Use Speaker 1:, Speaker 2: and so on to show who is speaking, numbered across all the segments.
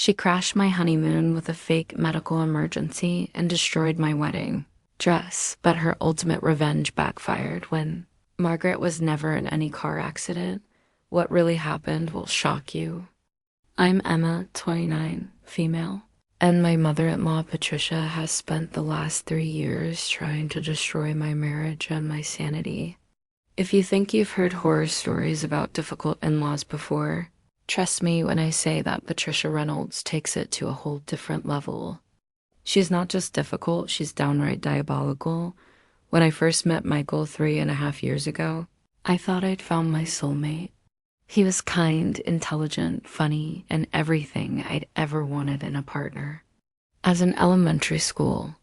Speaker 1: She crashed my honeymoon with a fake medical emergency and destroyed my wedding dress, but her ultimate revenge backfired when Margaret was never in any car accident. What really happened will shock you. I'm Emma, 29, female, and my mother-in-law, Patricia, has spent the last 3 years trying to destroy my marriage and my sanity. If you think you've heard horror stories about difficult in-laws before, trust me when I say that Patricia Reynolds takes it to a whole different level. She's not just difficult, she's downright diabolical. When I first met Michael 3.5 years ago, I thought I'd found my soulmate. He was kind, intelligent, funny, and everything I'd ever wanted in a partner. As an elementary school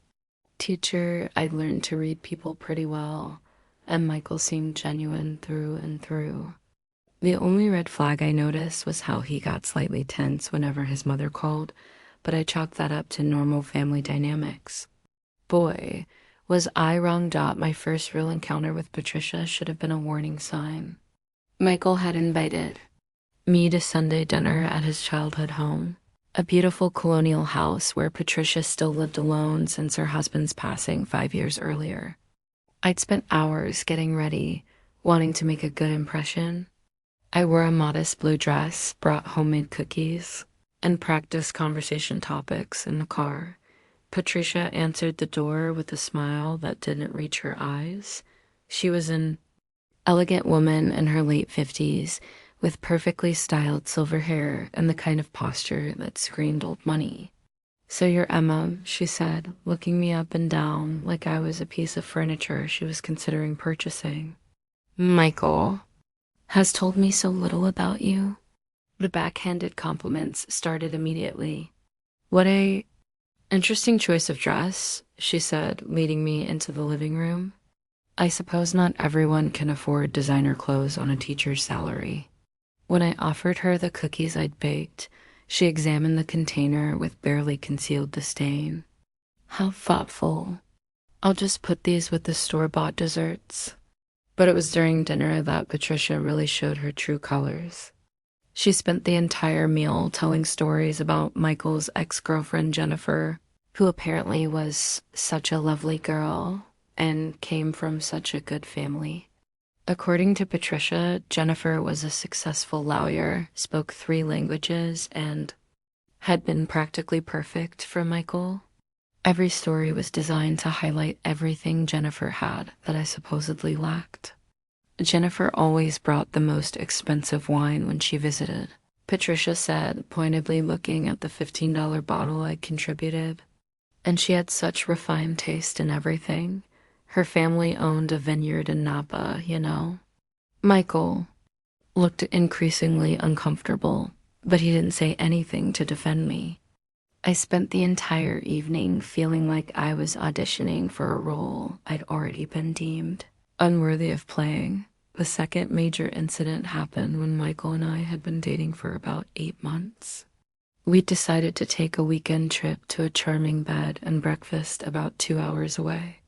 Speaker 1: teacher, I'd learned to read people pretty well, and Michael seemed genuine through and through. The only red flag I noticed was how he got slightly tense whenever his mother called, but I chalked that up to normal family dynamics. Boy, was I wronged out. My first real encounter with Patricia should have been a warning sign. Michael had invited me to Sunday dinner at his childhood home, a beautiful colonial house where Patricia still lived alone since her husband's passing 5 years earlier. I'd spent hours getting ready, wanting to make a good impression. I wore a modest blue dress, brought homemade cookies, and practiced conversation topics in the car. Patricia answered the door with a smile that didn't reach her eyes. She was an elegant woman in her late 50s, with perfectly styled silver hair and the kind of posture that screamed old money. "So you're Emma," she said, looking me up and down like I was a piece of furniture she was considering purchasing. "Michael has told me so little about you." The backhanded compliments started immediately. "What a interesting choice of dress," she said, leading me into the living room. I suppose not everyone can afford designer clothes on a teacher's salary. When I offered her the cookies I'd baked, she examined the container with barely concealed disdain. "How thoughtful. I'll just put these with the store-bought desserts." But it was during dinner that Patricia really showed her true colors. She spent the entire meal telling stories about Michael's ex-girlfriend Jennifer, who apparently was such a lovely girl and came from such a good family. According to Patricia, Jennifer was a successful lawyer, spoke 3 languages, and had been practically perfect for Michael. Every story was designed to highlight everything Jennifer had that I supposedly lacked. Jennifer always brought the most expensive wine when she visited, Patricia said, pointedly looking at the $15 bottle I'd contributed. And she had such refined taste in everything. Her family owned a vineyard in Napa, you know. Michael looked increasingly uncomfortable, but he didn't say anything to defend me. I spent the entire evening feeling like I was auditioning for a role I'd already been deemed unworthy of playing. The second major incident happened when Michael and I had been dating for about 8 months. We decided to take a weekend trip to a charming bed and breakfast about 2 hours away.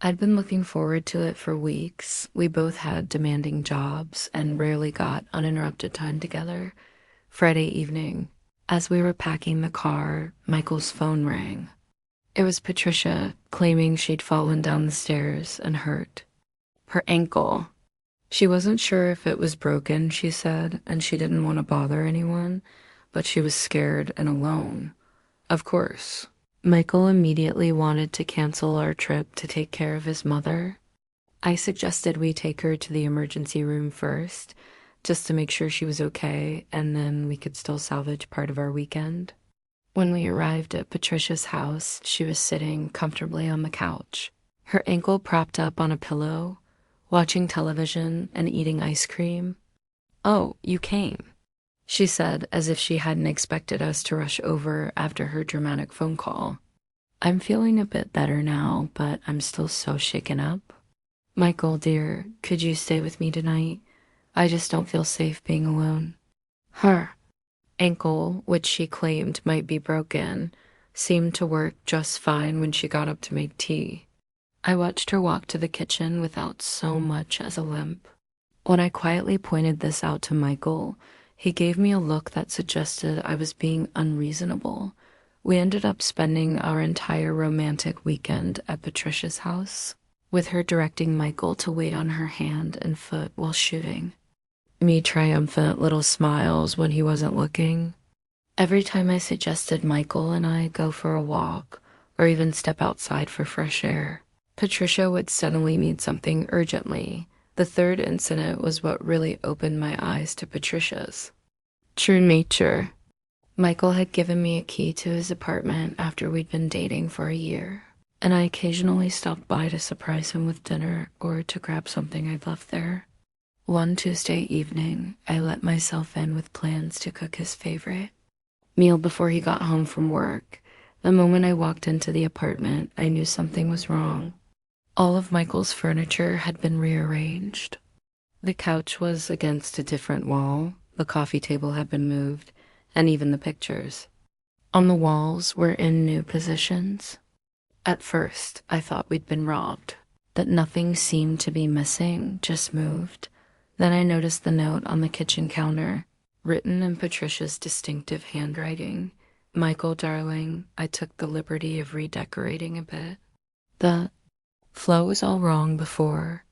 Speaker 1: I'd been looking forward to it for weeks. We both had demanding jobs and rarely got uninterrupted time together. Friday evening, as we were packing the car, Michael's phone rang. It was Patricia, claiming she'd fallen down the stairs and hurt her ankle. She wasn't sure if it was broken, she said, and she didn't want to bother anyone, but she was scared and alone. Of course, Michael immediately wanted to cancel our trip to take care of his mother. I suggested we take her to the emergency room first, just to make sure she was okay, and then we could still salvage part of our weekend. When we arrived at Patricia's house, she was sitting comfortably on the couch, her ankle propped up on a pillow, watching television and eating ice cream. "Oh, you came," she said, as if she hadn't expected us to rush over after her dramatic phone call. "I'm feeling a bit better now, but I'm still so shaken up. Michael, dear, could you stay with me tonight? I just don't feel safe being alone." Her ankle, which she claimed might be broken, seemed to work just fine when she got up to make tea. I watched her walk to the kitchen without so much as a limp. When I quietly pointed this out to Michael, He gave me a look that suggested I was being unreasonable. We ended up spending our entire romantic weekend at Patricia's house, with her directing Michael to wait on her hand and foot while shooting. Me triumphant little smiles when he wasn't looking. Every time I suggested Michael and I go for a walk or even step outside for fresh air, Patricia would suddenly need something urgently. The third incident was what really opened my eyes to Patricia's true nature. Michael had given me a key to his apartment after we'd been dating for a year, and I occasionally stopped by to surprise him with dinner or to grab something I'd left there. One Tuesday evening, I let myself in with plans to cook his favorite meal before he got home from work. The moment I walked into the apartment, I knew something was wrong. All of Michael's furniture had been rearranged. The couch was against a different wall, the coffee table had been moved, and even the pictures on the walls were in new positions. At first, I thought we'd been robbed, that nothing seemed to be missing, just moved. Then I noticed the note on the kitchen counter, written in Patricia's distinctive handwriting. Michael, darling, I took the liberty of redecorating a bit. The flow was all wrong before.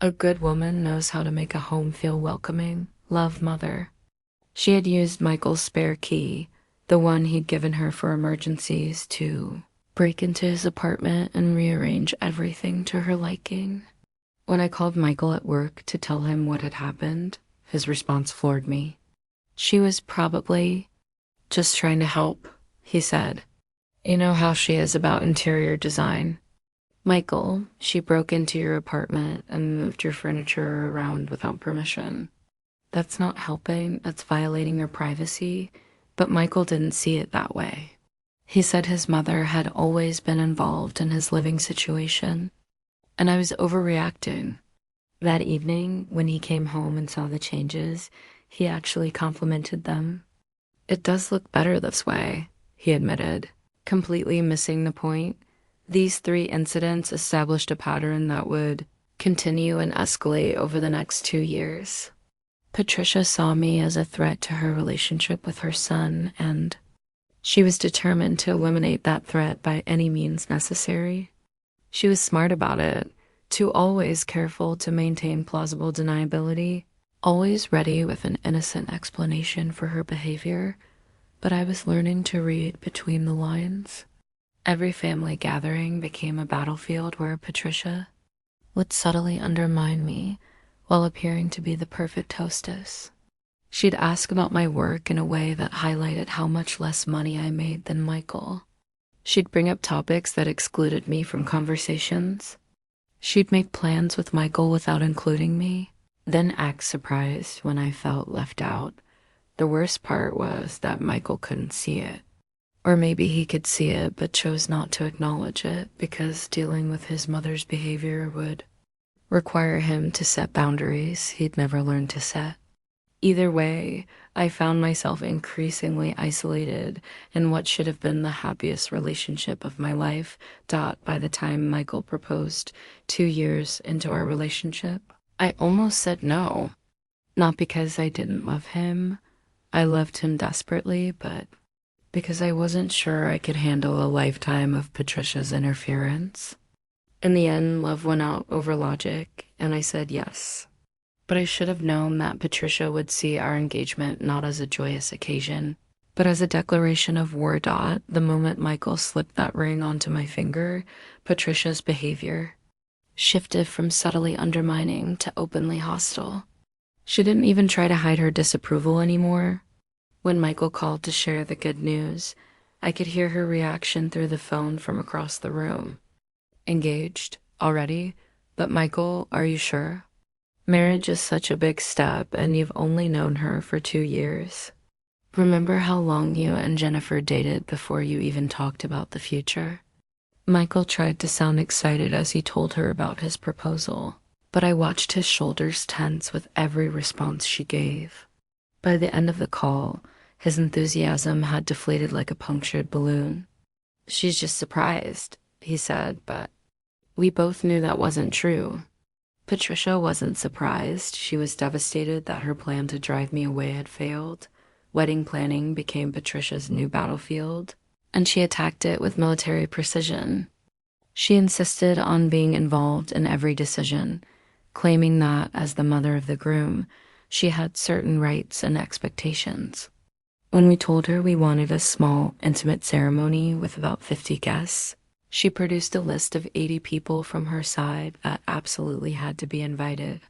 Speaker 1: A good woman knows how to make a home feel welcoming. Love, Mother. She had used Michael's spare key, the one he'd given her for emergencies, to break into his apartment and rearrange everything to her liking. When I called Michael at work to tell him what had happened, his response floored me. She was probably just trying to help, he said. You know how she is about interior design. Michael, she broke into your apartment and moved your furniture around without permission. That's not helping, that's violating your privacy, but Michael didn't see it that way. He said his mother had always been involved in his living situation, and I was overreacting. That evening, when he came home and saw the changes, he actually complimented them. It does look better this way, he admitted, completely missing the point. These 3 incidents established a pattern that would continue and escalate over the next 2 years. Patricia saw me as a threat to her relationship with her son, and she was determined to eliminate that threat by any means necessary. She was smart about it, too always careful to maintain plausible deniability, always ready with an innocent explanation for her behavior, but I was learning to read between the lines. Every family gathering became a battlefield where Patricia would subtly undermine me while appearing to be the perfect hostess. She'd ask about my work in a way that highlighted how much less money I made than Michael. She'd bring up topics that excluded me from conversations. She'd make plans with Michael without including me, then act surprised when I felt left out. The worst part was that Michael couldn't see it. Or maybe he could see it but chose not to acknowledge it because dealing with his mother's behavior would require him to set boundaries he'd never learned to set. Either way, I found myself increasingly isolated in what should have been the happiest relationship of my life. By the time Michael proposed 2 years into our relationship, I almost said no. Not because I didn't love him. I loved him desperately, but because I wasn't sure I could handle a lifetime of Patricia's interference. In the end, love won out over logic, and I said yes. But I should have known that Patricia would see our engagement not as a joyous occasion, but as a declaration of war. The moment Michael slipped that ring onto my finger, Patricia's behavior shifted from subtly undermining to openly hostile. She didn't even try to hide her disapproval anymore. When Michael called to share the good news, I could hear her reaction through the phone from across the room. Engaged? Already? But Michael, are you sure? Marriage is such a big step, and you've only known her for 2 years. Remember how long you and Jennifer dated before you even talked about the future? Michael tried to sound excited as he told her about his proposal, but I watched his shoulders tense with every response she gave. By the end of the call, his enthusiasm had deflated like a punctured balloon. She's just surprised, he said, but we both knew that wasn't true. Patricia wasn't surprised. She was devastated that her plan to drive me away had failed. Wedding planning became Patricia's new battlefield, and she attacked it with military precision. She insisted on being involved in every decision, claiming that, as the mother of the groom, she had certain rights and expectations. When we told her we wanted a small, intimate ceremony with about 50 guests, she produced a list of 80 people from her side that absolutely had to be invited.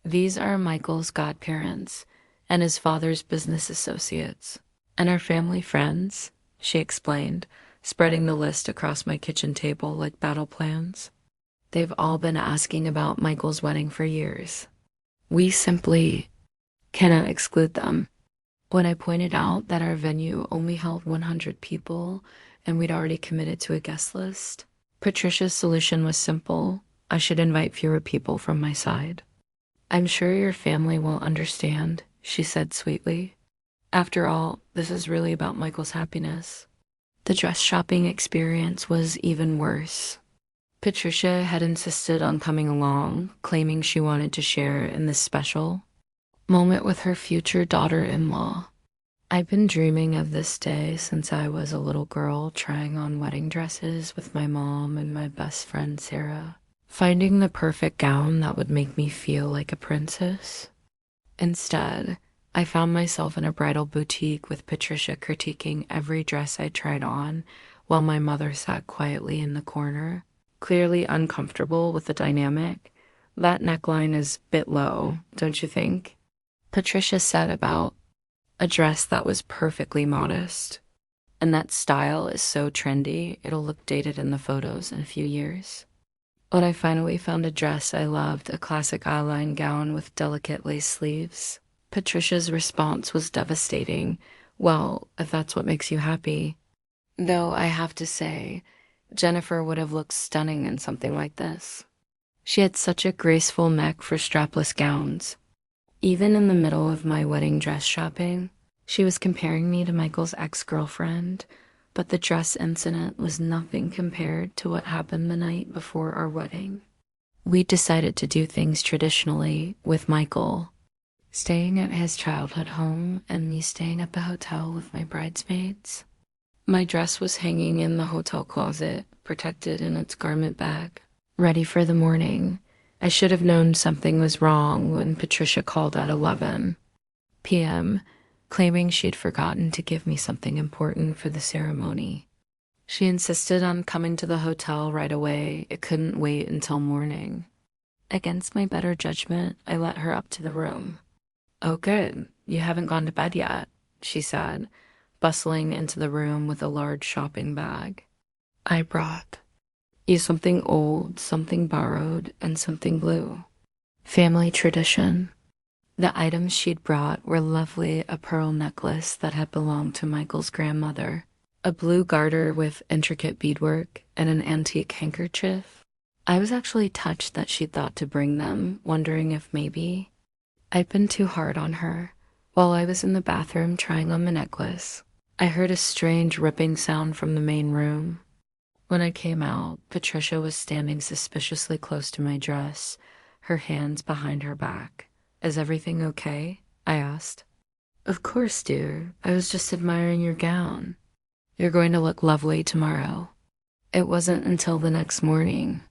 Speaker 1: These are Michael's godparents and his father's business associates, and our family friends, she explained, spreading the list across my kitchen table like battle plans. They've all been asking about Michael's wedding for years. We simply cannot exclude them. When I pointed out that our venue only held 100 people and we'd already committed to a guest list, Patricia's solution was simple. I should invite fewer people from my side. I'm sure your family will understand, she said sweetly. After all, this is really about Michael's happiness. The dress shopping experience was even worse. Patricia had insisted on coming along, claiming she wanted to share in this special moment with her future daughter-in-law. I've been dreaming of this day since I was a little girl trying on wedding dresses with my mom and my best friend Sarah, finding the perfect gown that would make me feel like a princess. Instead, I found myself in a bridal boutique with Patricia critiquing every dress I tried on while my mother sat quietly in the corner, clearly uncomfortable with the dynamic. That neckline is a bit low, don't you think? Patricia said about a dress that was perfectly modest. And that style is so trendy, it'll look dated in the photos in a few years. When I finally found a dress I loved, a classic eyeline gown with delicate lace sleeves, Patricia's response was devastating. Well, if that's what makes you happy. Though I have to say, Jennifer would have looked stunning in something like this. She had such a graceful neck for strapless gowns. Even in the middle of my wedding dress shopping, she was comparing me to Michael's ex-girlfriend, but the dress incident was nothing compared to what happened the night before our wedding. We decided to do things traditionally with Michael, staying at his childhood home and me staying at the hotel with my bridesmaids. My dress was hanging in the hotel closet, protected in its garment bag, ready for the morning. I should have known something was wrong when Patricia called at 11 p.m., claiming she'd forgotten to give me something important for the ceremony. She insisted on coming to the hotel right away. It couldn't wait until morning. Against my better judgment, I let her up to the room. "Oh, good. You haven't gone to bed yet," she said, bustling into the room with a large shopping bag. "I brought you something old, something borrowed, and something blue. Family tradition." The items she'd brought were lovely: a pearl necklace that had belonged to Michael's grandmother, a blue garter with intricate beadwork, and an antique handkerchief. I was actually touched that she'd thought to bring them, wondering if maybe I'd been too hard on her. While I was in the bathroom trying on the necklace, I heard a strange ripping sound from the main room. When I came out, Patricia was standing suspiciously close to my dress, her hands behind her back. "Is everything okay?" I asked. "Of course, dear. I was just admiring your gown. You're going to look lovely tomorrow." It wasn't until the next morning,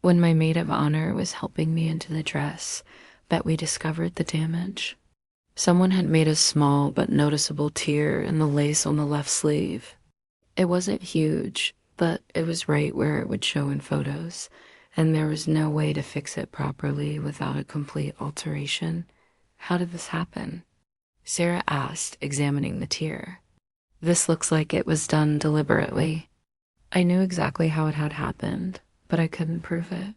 Speaker 1: when my maid of honor was helping me into the dress, that we discovered the damage. Someone had made a small but noticeable tear in the lace on the left sleeve. It wasn't huge, but it was right where it would show in photos, and there was no way to fix it properly without a complete alteration. "How did this happen?" Sarah asked, examining the tear. "This looks like it was done deliberately." I knew exactly how it had happened, but I couldn't prove it.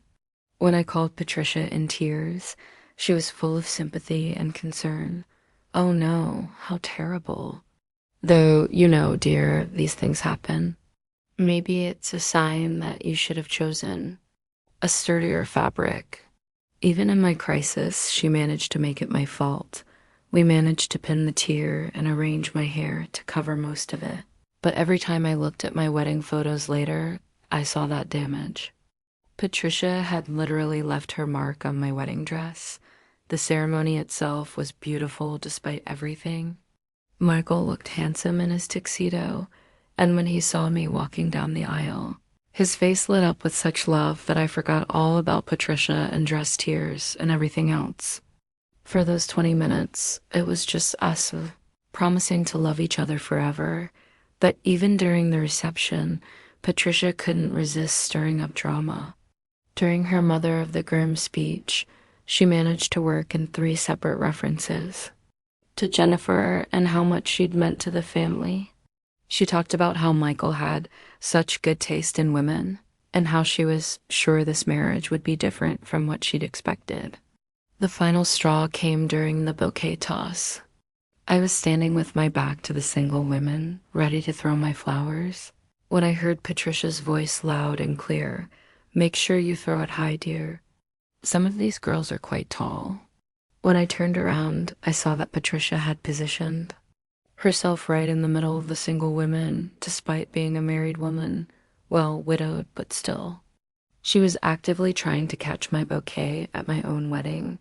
Speaker 1: When I called Patricia in tears, she was full of sympathy and concern. "Oh no, how terrible. Though, you know, dear, these things happen. Maybe it's a sign that you should have chosen a sturdier fabric." Even in my crisis, she managed to make it my fault. We managed to pin the tear and arrange my hair to cover most of it. But every time I looked at my wedding photos later, I saw that damage. Patricia had literally left her mark on my wedding dress. The ceremony itself was beautiful despite everything. Michael looked handsome in his tuxedo, and when he saw me walking down the aisle, his face lit up with such love that I forgot all about Patricia and dress tears and everything else. For those 20 minutes, it was just us promising to love each other forever. But even during the reception, Patricia couldn't resist stirring up drama. During her mother of the groom speech, she managed to work in 3 separate references to Jennifer and how much she'd meant to the family. She talked about how Michael had such good taste in women and how she was sure this marriage would be different from what she'd expected. The final straw came during the bouquet toss. I was standing with my back to the single women, ready to throw my flowers, when I heard Patricia's voice loud and clear. "Make sure you throw it high, dear. Some of these girls are quite tall." When I turned around, I saw that Patricia had positioned herself right in the middle of the single women, despite being a married woman. Well, widowed, but still. She was actively trying to catch my bouquet at my own wedding.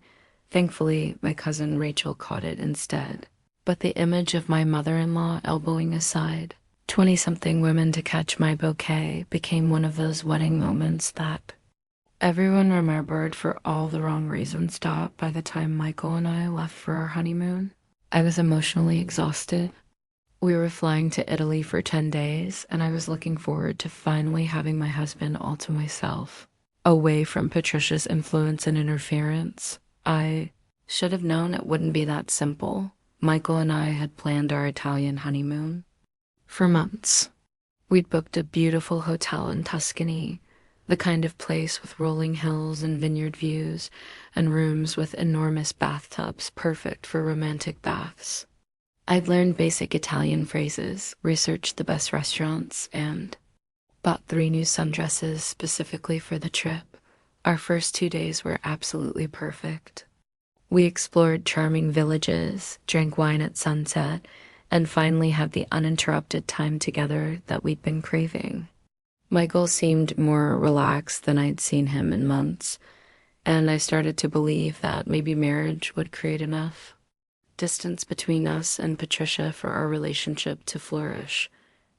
Speaker 1: Thankfully, my cousin Rachel caught it instead. But the image of my mother-in-law elbowing aside 20-something women to catch my bouquet became one of those wedding moments that everyone remembered for all the wrong reasons. By the time Michael and I left for our honeymoon, I was emotionally exhausted. We were flying to Italy for 10 days, and I was looking forward to finally having my husband all to myself, away from Patricia's influence and interference. I should have known it wouldn't be that simple. Michael and I had planned our Italian honeymoon for months. We'd booked a beautiful hotel in Tuscany, the kind of place with rolling hills and vineyard views, and rooms with enormous bathtubs perfect for romantic baths. I'd learned basic Italian phrases, researched the best restaurants, and bought 3 new sundresses specifically for the trip. Our first 2 days were absolutely perfect. We explored charming villages, drank wine at sunset, and finally had the uninterrupted time together that we'd been craving. Michael seemed more relaxed than I'd seen him in months, and I started to believe that maybe marriage would create enough distance between us and Patricia for our relationship to flourish.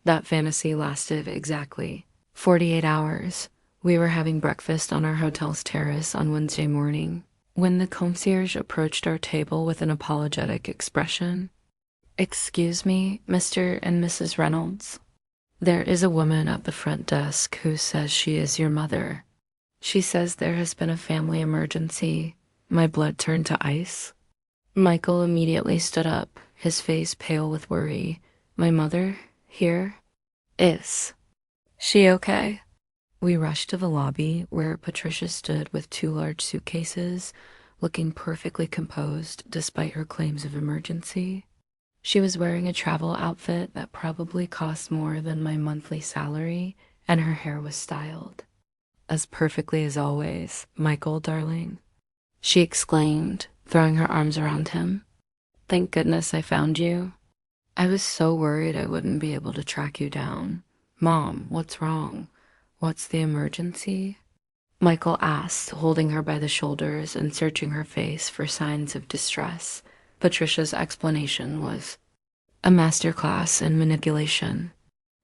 Speaker 1: That fantasy lasted exactly 48 hours. We were having breakfast on our hotel's terrace on Wednesday morning when the concierge approached our table with an apologetic expression. "Excuse me, Mr. and Mrs. Reynolds. There is a woman at the front desk who says she is your mother. She says there has been a family emergency." My blood turned to ice. Michael immediately stood up, his face pale with worry. "My mother? Here? Is she okay?" We rushed to the lobby, where Patricia stood with 2 large suitcases, looking perfectly composed despite her claims of emergency. She was wearing a travel outfit that probably cost more than my monthly salary, and her hair was styled as perfectly as always. "Michael, darling," she exclaimed, throwing her arms around him. "Thank goodness I found you. I was so worried I wouldn't be able to track you down." "Mom, what's wrong? What's the emergency?" Michael asked, holding her by the shoulders and searching her face for signs of distress. Patricia's explanation was a masterclass in manipulation.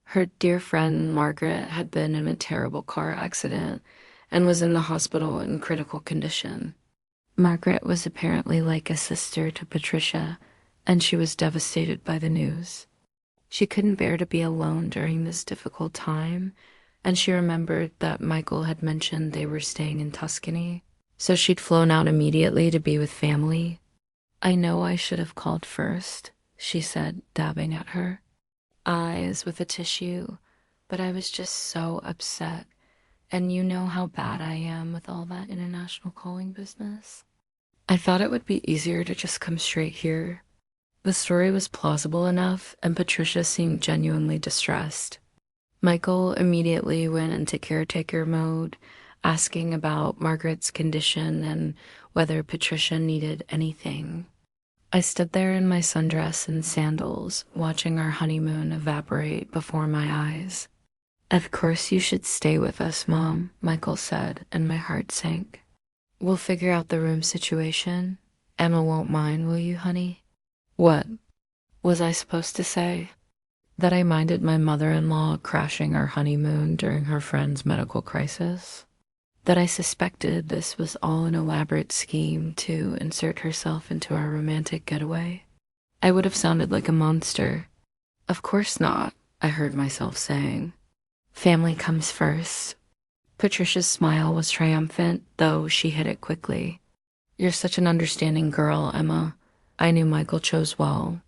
Speaker 1: Her dear friend Margaret had been in a terrible car accident and was in the hospital in critical condition. Margaret was apparently like a sister to Patricia, and she was devastated by the news. She couldn't bear to be alone during this difficult time, and she remembered that Michael had mentioned they were staying in Tuscany, so she'd flown out immediately to be with family. "I know I should have called first," she said, dabbing at her eyes with a tissue, "but I was just so upset, and you know how bad I am with all that international calling business. I thought it would be easier to just come straight here." The story was plausible enough, and Patricia seemed genuinely distressed. Michael immediately went into caretaker mode, asking about Margaret's condition and whether Patricia needed anything. I stood there in my sundress and sandals, watching our honeymoon evaporate before my eyes. "Of course you should stay with us, Mom," Michael said, and my heart sank. "We'll figure out the room situation. Emma won't mind, will you, honey?" What was I supposed to say? That I minded my mother-in-law crashing our honeymoon during her friend's medical crisis? That I suspected this was all an elaborate scheme to insert herself into our romantic getaway? I would have sounded like a monster. "Of course not," I heard myself saying. "Family comes first." Patricia's smile was triumphant, though she hid it quickly. "You're such an understanding girl, Emma." I knew Michael chose well.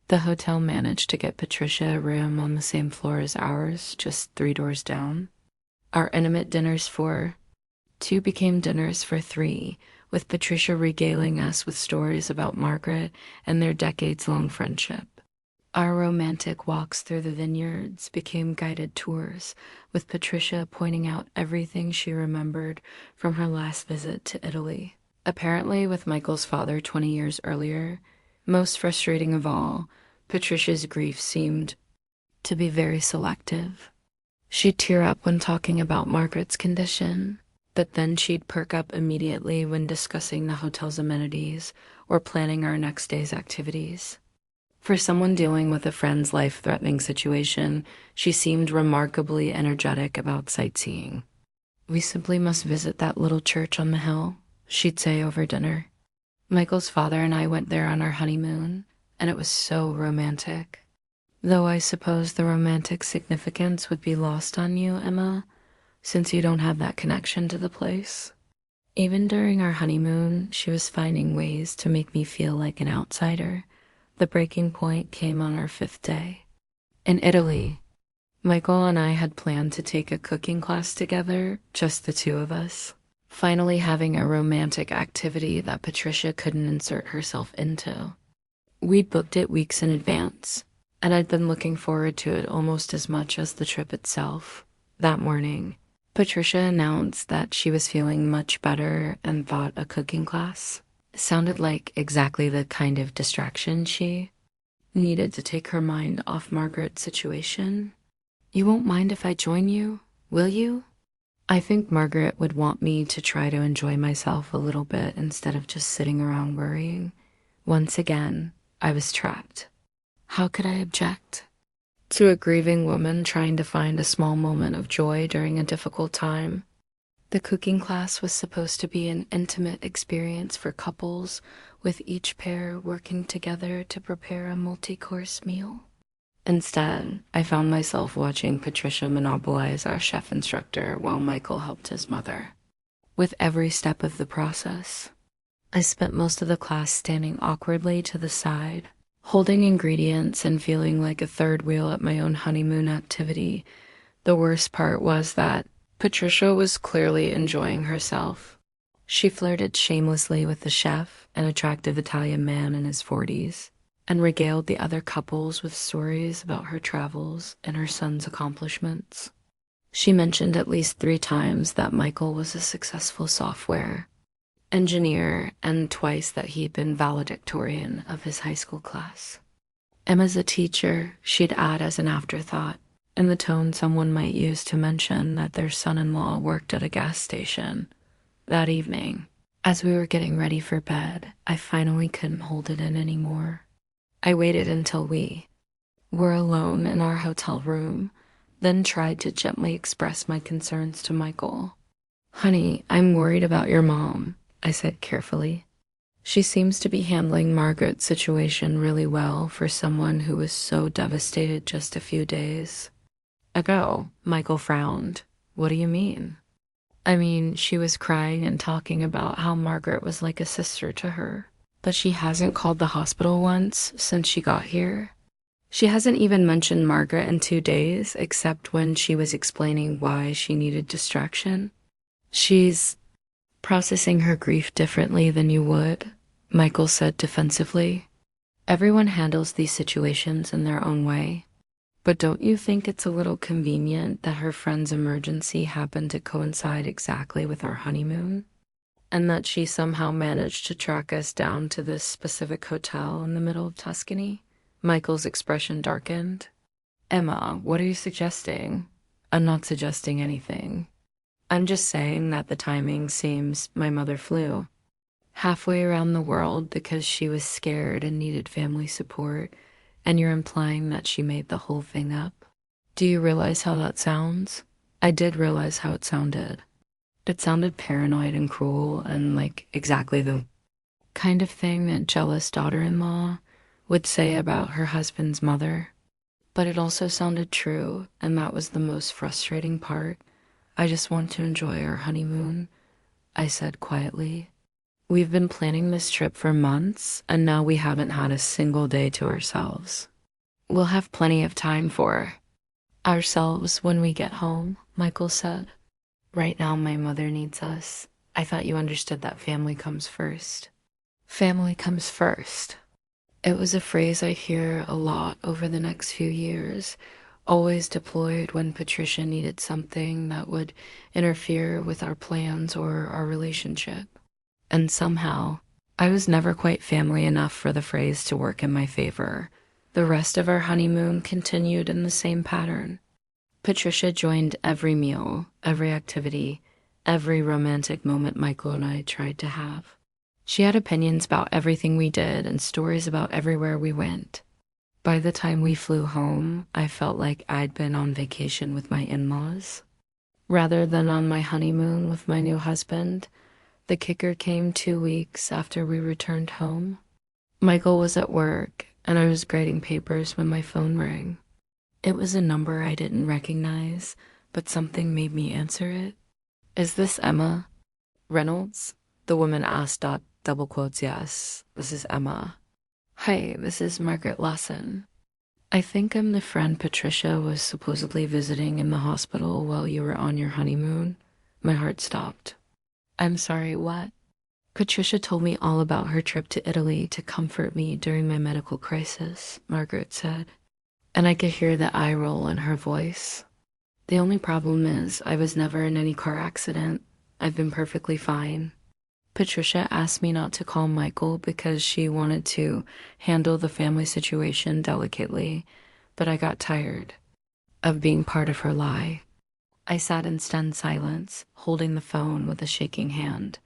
Speaker 1: The hotel managed to get Patricia a room on the same floor as ours, just 3 doors down. Our intimate dinners for 2 became dinners for 3, with Patricia regaling us with stories about Margaret and their decades-long friendship. Our romantic walks through the vineyards became guided tours, with Patricia pointing out everything she remembered from her last visit to Italy. Apparently, with Michael's father 20 years earlier, most frustrating of all, Patricia's grief seemed to be very selective. She'd tear up when talking about Margaret's condition, but then she'd perk up immediately when discussing the hotel's amenities or planning our next day's activities. For someone dealing with a friend's life-threatening situation, she seemed remarkably energetic about sightseeing. "We simply must visit that little church on the hill," she'd say over dinner. Michael's father and I went there on our honeymoon, and it was so romantic. Though I suppose the romantic significance would be lost on you, Emma, since you don't have that connection to the place. Even during our honeymoon, she was finding ways to make me feel like an outsider. The breaking point came on our 5th day. In Italy, Michael and I had planned to take a cooking class together, just the 2 of us. Finally having a romantic activity that Patricia couldn't insert herself into. We'd booked it weeks in advance, and I'd been looking forward to it almost as much as the trip itself. That morning, Patricia announced that she was feeling much better and thought a cooking class sounded like exactly the kind of distraction she needed to take her mind off Margaret's situation. "You won't mind if I join you, will you?" I think Margaret would want me to try to enjoy myself a little bit instead of just sitting around worrying. Once again, I was trapped. How could I object to a grieving woman trying to find a small moment of joy during a difficult time? The cooking class was supposed to be an intimate experience for couples, with each pair working together to prepare a multi-course meal. Instead, I found myself watching Patricia monopolize our chef instructor while Michael helped his mother. With every step of the process, I spent most of the class standing awkwardly to the side, holding ingredients and feeling like a third wheel at my own honeymoon activity. The worst part was that Patricia was clearly enjoying herself. She flirted shamelessly with the chef, an attractive Italian man in his 40s. And regaled the other couples with stories about her travels and her son's accomplishments. She mentioned at least 3 times that Michael was a successful software engineer and twice that he'd been valedictorian of his high school class. Emma's a teacher, she'd add as an afterthought, in the tone someone might use to mention that their son-in-law worked at a gas station. That evening, as we were getting ready for bed, I finally couldn't hold it in anymore. I waited until we were alone in our hotel room, then tried to gently express my concerns to Michael. "Honey, I'm worried about your mom," I said carefully. "She seems to be handling Margaret's situation really well for someone who was so devastated just a few days ago." Michael frowned. "What do you mean?" "I mean, she was crying and talking about how Margaret was like a sister to her. But she hasn't called the hospital once since she got here. She hasn't even mentioned Margaret in 2 days, except when she was explaining why she needed distraction. She's processing her grief differently than you would," Michael said defensively. "Everyone handles these situations in their own way. But don't you think it's a little convenient that her friend's emergency happened to coincide exactly with our honeymoon? And that she somehow managed to track us down to this specific hotel in the middle of Tuscany?" Michael's expression darkened. "Emma, what are you suggesting?" I'm not suggesting anything. I'm just saying that the timing seems my mother flew halfway around the world because she was scared and needed family support, and you're implying that she made the whole thing up. Do you realize how that sounds? I did realize how it sounded. It sounded paranoid and cruel and like exactly the kind of thing that jealous daughter-in-law would say about her husband's mother. But it also sounded true, and that was the most frustrating part. I just want to enjoy our honeymoon, I said quietly. We've been planning this trip for months, and now we haven't had a single day to ourselves. We'll have plenty of time for ourselves when we get home, Michael said. Right now, my mother needs us. I thought you understood that family comes first. Family comes first. It was a phrase I hear a lot over the next few years, always deployed when Patricia needed something that would interfere with our plans or our relationship. And somehow, I was never quite family enough for the phrase to work in my favor. The rest of our honeymoon continued in the same pattern. Patricia joined every meal, every activity, every romantic moment Michael and I tried to have. She had opinions about everything we did and stories about everywhere we went. By the time we flew home, I felt like I'd been on vacation with my in-laws, rather than on my honeymoon with my new husband. The kicker came 2 weeks after we returned home. Michael was at work, and I was grading papers when my phone rang. It was a number I didn't recognize, but something made me answer it. Is this Emma Reynolds? The woman asked, double quotes, yes, this is Emma. Hi, this is Margaret Lawson. I think I'm the friend Patricia was supposedly visiting in the hospital while you were on your honeymoon. My heart stopped. I'm sorry, what? Patricia told me all about her trip to Italy to comfort me during my medical crisis, Margaret said, and I could hear the eye roll in her voice. The only problem is I was never in any car accident. I've been perfectly fine. Patricia asked me not to call Michael because she wanted to handle the family situation delicately, but I got tired of being part of her lie. I sat in stunned silence, holding the phone with a shaking hand.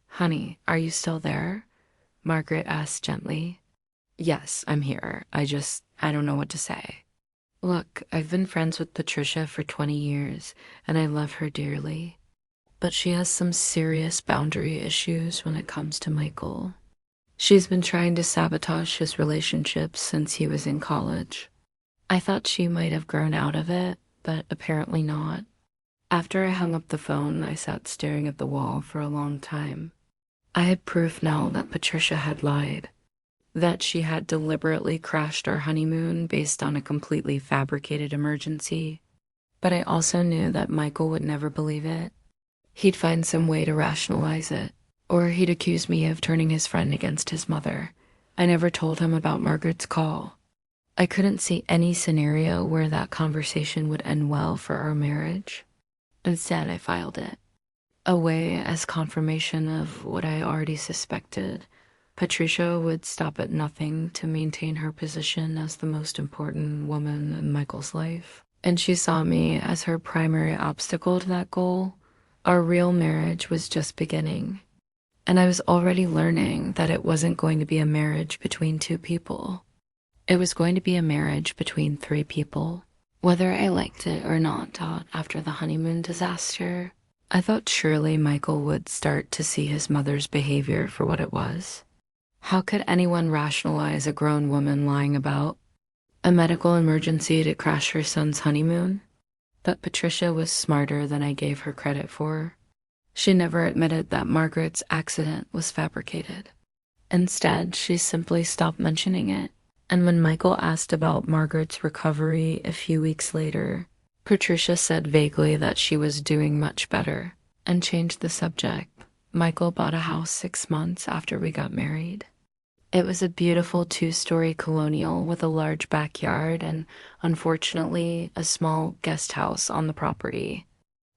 Speaker 1: Honey, are you still there? Margaret asked gently. Yes, I'm here. I don't know what to say. Look, I've been friends with Patricia for 20 years, and I love her dearly. But she has some serious boundary issues when it comes to Michael. She's been trying to sabotage his relationship since he was in college. I thought she might have grown out of it, but apparently not. After I hung up the phone, I sat staring at the wall for a long time. I had proof now that Patricia had lied, that she had deliberately crashed our honeymoon based on a completely fabricated emergency. But I also knew that Michael would never believe it. He'd find some way to rationalize it, or he'd accuse me of turning his friend against his mother. I never told him about Margaret's call. I couldn't see any scenario where that conversation would end well for our marriage. Instead, I filed it away as confirmation of what I already suspected. Patricia would stop at nothing to maintain her position as the most important woman in Michael's life, and she saw me as her primary obstacle to that goal. Our real marriage was just beginning, and I was already learning that it wasn't going to be a marriage between two people. It was going to be a marriage between 3 people. Whether I liked it or not, after the honeymoon disaster, I thought surely Michael would start to see his mother's behavior for what it was. How could anyone rationalize a grown woman lying about a medical emergency to crash her son's honeymoon? But Patricia was smarter than I gave her credit for. She never admitted that Margaret's accident was fabricated. Instead, she simply stopped mentioning it. And when Michael asked about Margaret's recovery a few weeks later, Patricia said vaguely that she was doing much better and changed the subject. Michael bought a house 6 months after we got married. It was a beautiful 2-story colonial with a large backyard and, unfortunately, a small guest house on the property.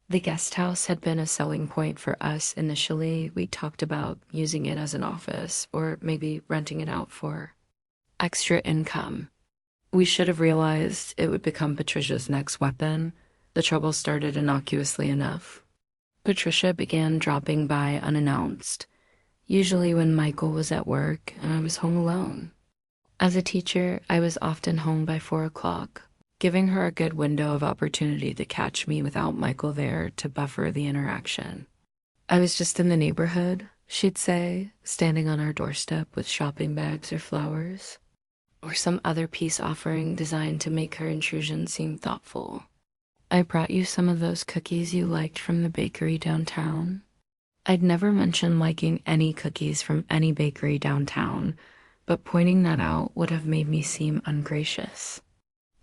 Speaker 1: The guest house had been a selling point for us initially. We talked about using it as an office or maybe renting it out for extra income. We should have realized it would become Patricia's next weapon, The trouble started innocuously enough. Patricia began dropping by unannounced, usually when Michael was at work and I was home alone. As a teacher, I was often home by 4 o'clock, giving her a good window of opportunity to catch me without Michael there to buffer the interaction. I was just in the neighborhood, she'd say, standing on our doorstep with shopping bags or flowers, or some other peace offering designed to make her intrusion seem thoughtful. I brought you some of those cookies you liked from the bakery downtown. I'd never mentioned liking any cookies from any bakery downtown, but pointing that out would have made me seem ungracious.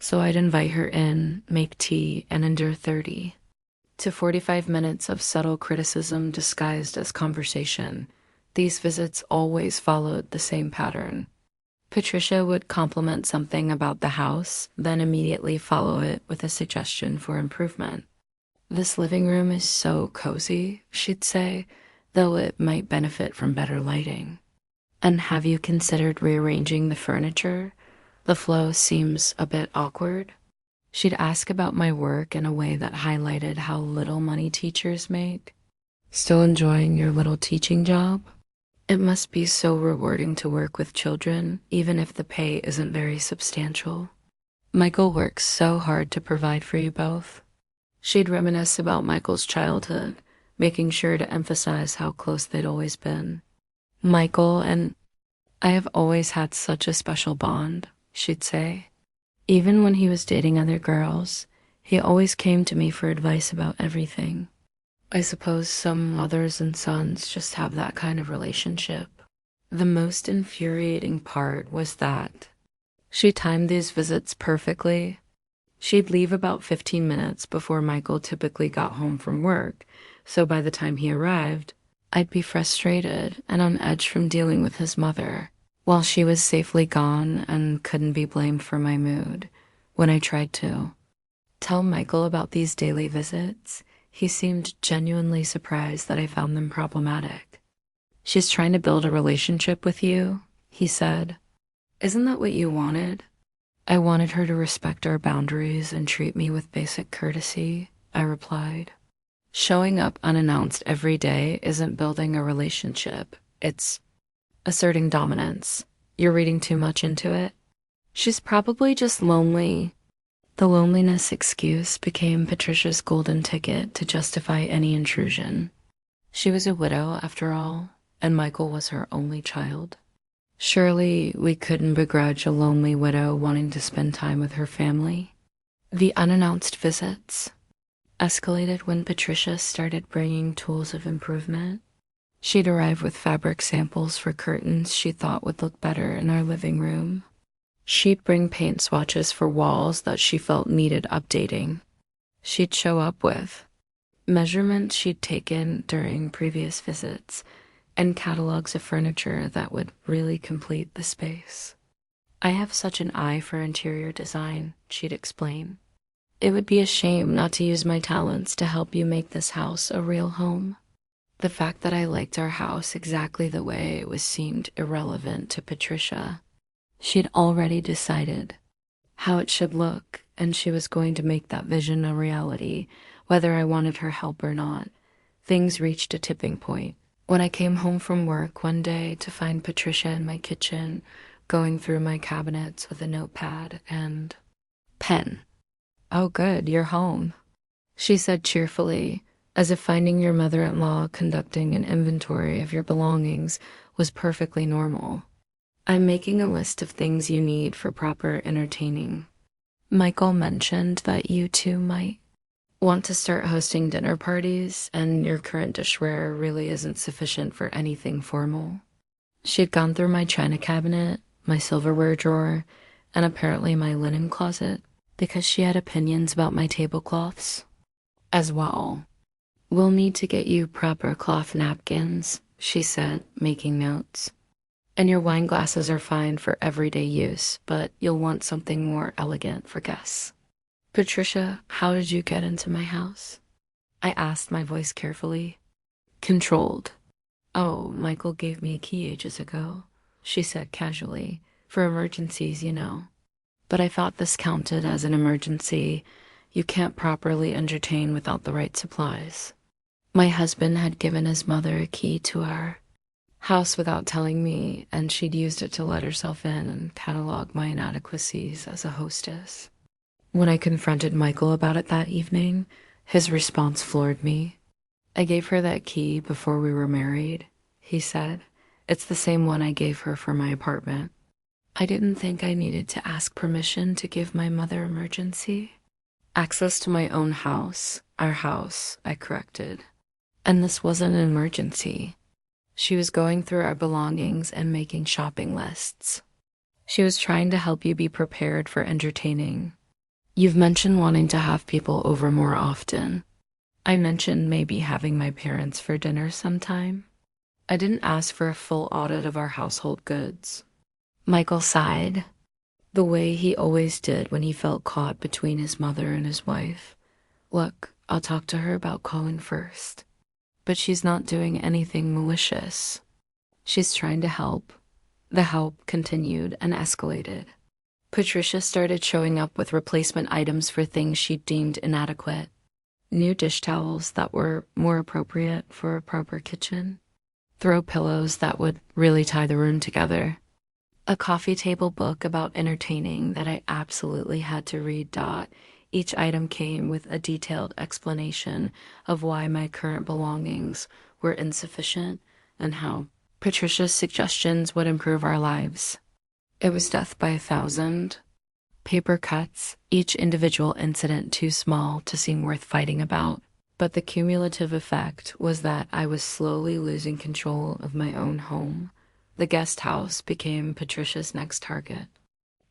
Speaker 1: So I'd invite her in, make tea, and endure 30 to 45 minutes of subtle criticism disguised as conversation. These visits always followed the same pattern. Patricia would compliment something about the house, then immediately follow it with a suggestion for improvement. "This living room is so cozy," she'd say, "though it might benefit from better lighting. And have you considered rearranging the furniture? The flow seems a bit awkward." She'd ask about my work in a way that highlighted how little money teachers make. "Still enjoying your little teaching job? It must be so rewarding to work with children, even if the pay isn't very substantial. Michael works so hard to provide for you both." She'd reminisce about Michael's childhood, making sure to emphasize how close they'd always been. "Michael and I have always had such a special bond," she'd say. "Even when he was dating other girls, he always came to me for advice about everything. I suppose some mothers and sons just have that kind of relationship." The most infuriating part was that she timed these visits perfectly. She'd leave about 15 minutes before Michael typically got home from work, so by the time he arrived, I'd be frustrated and on edge from dealing with his mother, while she was safely gone and couldn't be blamed for my mood. When I tried to tell Michael about these daily visits, he seemed genuinely surprised that I found them problematic. "She's trying to build a relationship with you," he said. "Isn't that what you wanted?" "I wanted her to respect our boundaries and treat me with basic courtesy," I replied. "Showing up unannounced every day isn't building a relationship. It's asserting dominance. You're reading too much into it." "She's probably just lonely." The loneliness excuse became Patricia's golden ticket to justify any intrusion. She was a widow, after all, and Michael was her only child. Surely we couldn't begrudge a lonely widow wanting to spend time with her family. The unannounced visits escalated when Patricia started bringing tools of improvement. She'd arrive with fabric samples for curtains she thought would look better in our living room. She'd bring paint swatches for walls that she felt needed updating. She'd show up with measurements she'd taken during previous visits and catalogs of furniture that would really complete the space. "I have such an eye for interior design," she'd explain. "It would be a shame not to use my talents to help you make this house a real home." The fact that I liked our house exactly the way it was seemed irrelevant to Patricia. She'd already decided how it should look, and she was going to make that vision a reality, whether I wanted her help or not. Things reached a tipping point when I came home from work one day to find Patricia in my kitchen, going through my cabinets with a notepad and pen. "Oh, good, you're home," she said cheerfully, as if finding your mother-in-law conducting an inventory of your belongings was perfectly normal. "I'm making a list of things you need for proper entertaining. Michael mentioned that you two might want to start hosting dinner parties, and your current dishware really isn't sufficient for anything formal." She'd gone through my china cabinet, my silverware drawer, and apparently my linen closet, because she had opinions about my tablecloths as well. "We'll need to get you proper cloth napkins," she said, making notes. "And your wine glasses are fine for everyday use, but you'll want something more elegant for guests." "Patricia, how did you get into my house?" I asked, my voice carefully. "Controlled." "Oh, Michael gave me a key ages ago," she said casually. "For emergencies, you know." But I thought this counted as an emergency, You can't properly entertain without the right supplies. My husband had given his mother a key to our house without telling me, and she'd used it to let herself in and catalog my inadequacies as a hostess. When I confronted Michael about it that evening, his response floored me. "I gave her that key before we were married," he said. "It's the same one I gave her for my apartment." I didn't think I needed to ask permission to give my mother emergency access to my own house, our house, I corrected. And this wasn't an emergency. She was going through our belongings and making shopping lists. She was trying to help you be prepared for entertaining. You've mentioned wanting to have people over more often. I mentioned maybe having my parents for dinner sometime. I didn't ask for a full audit of our household goods. Michael sighed, the way he always did when he felt caught between his mother and his wife. "Look, I'll talk to her about calling first. But she's not doing anything malicious. She's trying to help." The help continued and escalated. Patricia started showing up with replacement items for things she deemed inadequate. New dish towels that were more appropriate for a proper kitchen. Throw pillows that would really tie the room together. A coffee table book about entertaining that I absolutely had to read. Each item came with a detailed explanation of why my current belongings were insufficient and how Patricia's suggestions would improve our lives. It was death by 1,000 paper cuts, each individual incident too small to seem worth fighting about. But the cumulative effect was that I was slowly losing control of my own home. The guest house became Patricia's next target.